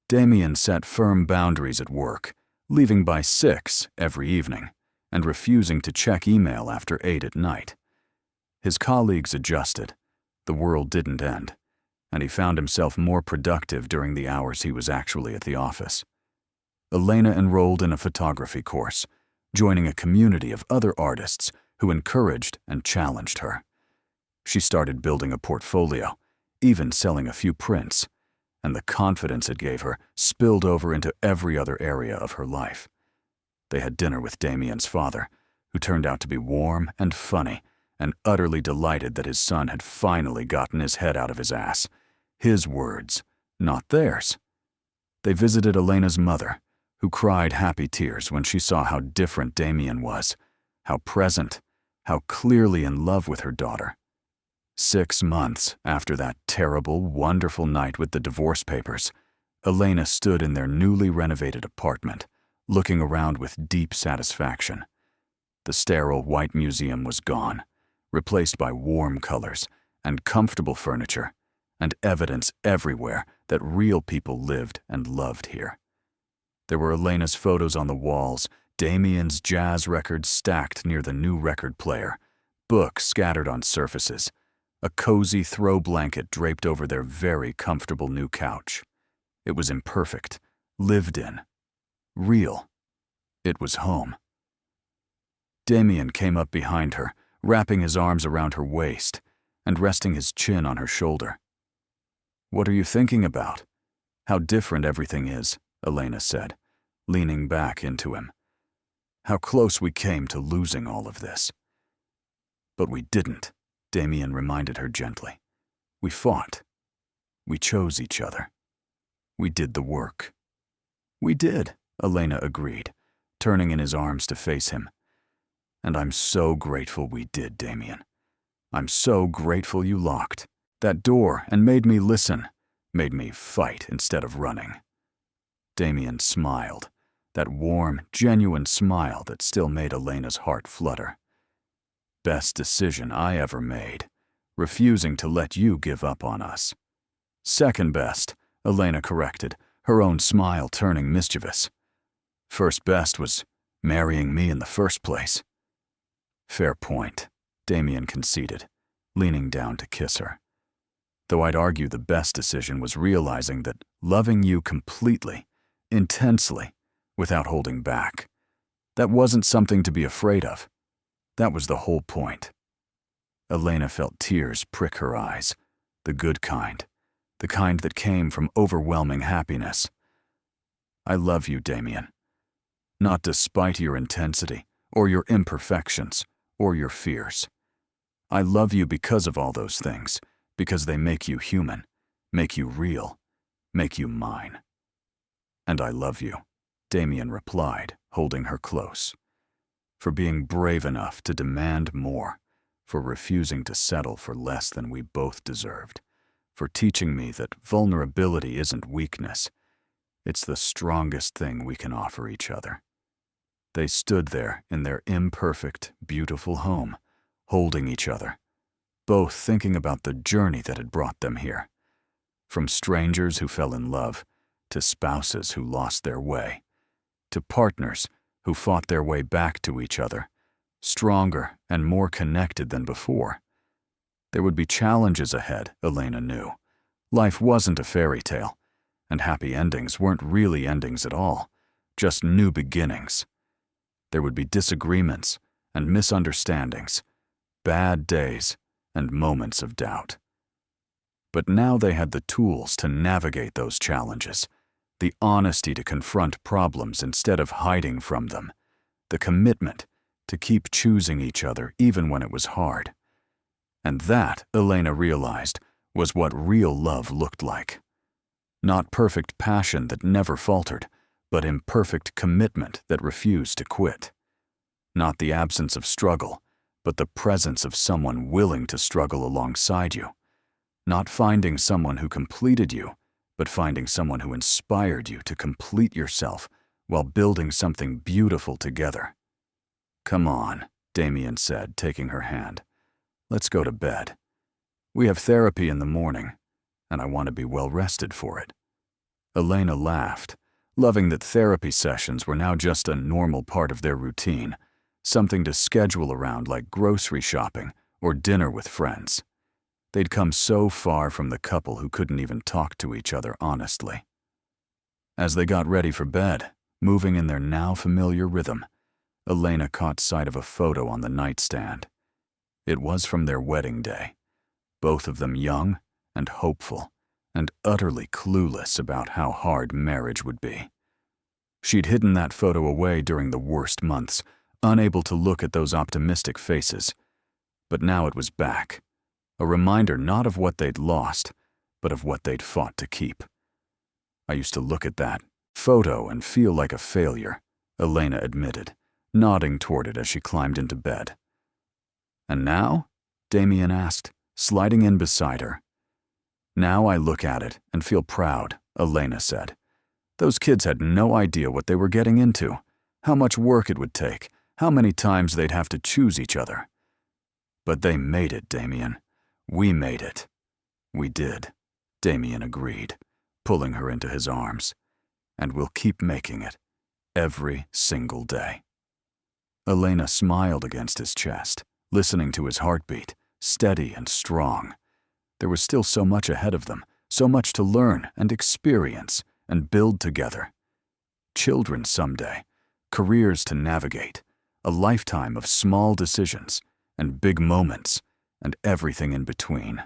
Damien set firm boundaries at work, leaving by 6 every evening and refusing to check email after 8 at night. His colleagues adjusted. The world didn't end, and he found himself more productive during the hours he was actually at the office. Elena enrolled in a photography course, joining a community of other artists who encouraged and challenged her. She started building a portfolio, even selling a few prints, and the confidence it gave her spilled over into every other area of her life. They had dinner with Damien's father, who turned out to be warm and funny and utterly delighted that his son had finally gotten his head out of his ass. His words, not theirs. They visited Elena's mother, who cried happy tears when she saw how different Damien was, how present, how clearly in love with her daughter. 6 months after that terrible, wonderful night with the divorce papers, Elena stood in their newly renovated apartment, looking around with deep satisfaction. The sterile white museum was gone, replaced by warm colors and comfortable furniture, and evidence everywhere that real people lived and loved here. There were Elena's photos on the walls, Damien's jazz records stacked near the new record player, books scattered on surfaces, a cozy throw blanket draped over their very comfortable new couch. It was imperfect, lived in, real. It was home. Damien came up behind her, wrapping his arms around her waist and resting his chin on her shoulder. "What are you thinking about? How different everything is," Elena said, leaning back into him. "How close we came to losing all of this." "But we didn't," Damien reminded her gently. "We fought. We chose each other. We did the work." "We did," Elena agreed, turning in his arms to face him. "And I'm so grateful we did, Damien. I'm so grateful you locked that door and made me listen, made me fight instead of running." Damien smiled, that warm, genuine smile that still made Elena's heart flutter. "Best decision I ever made, refusing to let you give up on us." "Second best," Elena corrected, her own smile turning mischievous. "First best was marrying me in the first place." "Fair point," Damien conceded, leaning down to kiss her. "Though I'd argue the best decision was realizing that loving you completely, intensely, without holding back, that wasn't something to be afraid of. That was the whole point." Elena felt tears prick her eyes, the good kind, the kind that came from overwhelming happiness. I love you, Damien. Not despite your intensity, or your imperfections, or your fears. I love you because of all those things, because they make you human, make you real, make you mine. And I love you, Damien replied, holding her close. For being brave enough to demand more, for refusing to settle for less than we both deserved, for teaching me that vulnerability isn't weakness, it's the strongest thing we can offer each other. They stood there in their imperfect, beautiful home, holding each other, both thinking about the journey that had brought them here. From strangers who fell in love, to spouses who lost their way, to partners who fought their way back to each other, stronger and more connected than before. There would be challenges ahead, Elena knew. Life wasn't a fairy tale, and happy endings weren't really endings at all, just new beginnings. There would be disagreements and misunderstandings, bad days and moments of doubt. But now they had the tools to navigate those challenges, the honesty to confront problems instead of hiding from them, the commitment to keep choosing each other even when it was hard. And that, Elena realized, was what real love looked like. Not perfect passion that never faltered, but imperfect commitment that refused to quit. Not the absence of struggle, but the presence of someone willing to struggle alongside you. Not finding someone who completed you, but finding someone who inspired you to complete yourself while building something beautiful together. Come on, Damien said, taking her hand. Let's go to bed. We have therapy in the morning, and I want to be well rested for it. Elena laughed, loving that therapy sessions were now just a normal part of their routine, something to schedule around like grocery shopping or dinner with friends. They'd come so far from the couple who couldn't even talk to each other honestly. As they got ready for bed, moving in their now familiar rhythm, Elena caught sight of a photo on the nightstand. It was from their wedding day, both of them young and hopeful and utterly clueless about how hard marriage would be. She'd hidden that photo away during the worst months, unable to look at those optimistic faces. But now it was back, a reminder not of what they'd lost, but of what they'd fought to keep. I used to look at that photo and feel like a failure, Elena admitted, nodding toward it as she climbed into bed. And now? Damien asked, sliding in beside her. Now I look at it and feel proud, Elena said. Those kids had no idea what they were getting into, how much work it would take, how many times they'd have to choose each other. But they made it, Damien. We made it. We did, Damien agreed, pulling her into his arms. And we'll keep making it, every single day. Elena smiled against his chest, listening to his heartbeat, steady and strong. There was still so much ahead of them, so much to learn and experience and build together. Children someday, careers to navigate, a lifetime of small decisions and big moments and everything in between.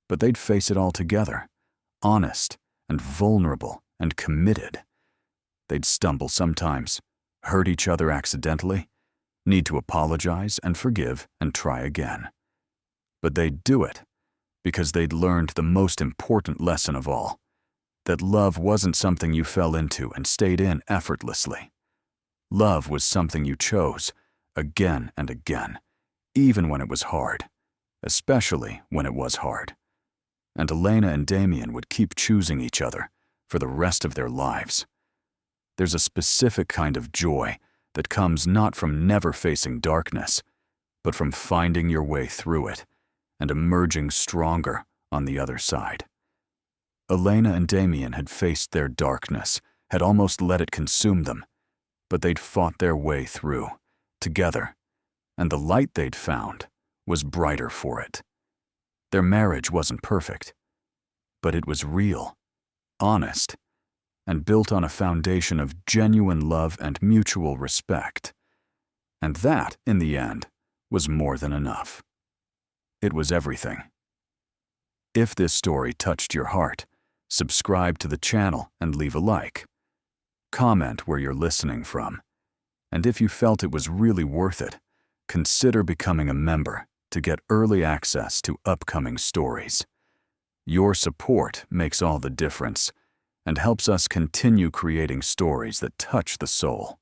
But they'd face it all together, honest and vulnerable and committed. They'd stumble sometimes, hurt each other accidentally, need to apologize and forgive and try again. But they'd do it because they'd learned the most important lesson of all, that love wasn't something you fell into and stayed in effortlessly. Love was something you chose again and again, even when it was hard, especially when it was hard. And Elena and Damien would keep choosing each other for the rest of their lives. There's a specific kind of joy that comes not from never facing darkness, but from finding your way through it and emerging stronger on the other side. Elena and Damien had faced their darkness, had almost let it consume them, but they'd fought their way through, together, and the light they'd found was brighter for it. Their marriage wasn't perfect, but it was real, honest, and built on a foundation of genuine love and mutual respect. And that, in the end, was more than enough. It was everything. If this story touched your heart, subscribe to the channel and leave a like. Comment where you're listening from. And if you felt it was really worth it, consider becoming a member to get early access to upcoming stories. Your support makes all the difference and helps us continue creating stories that touch the soul.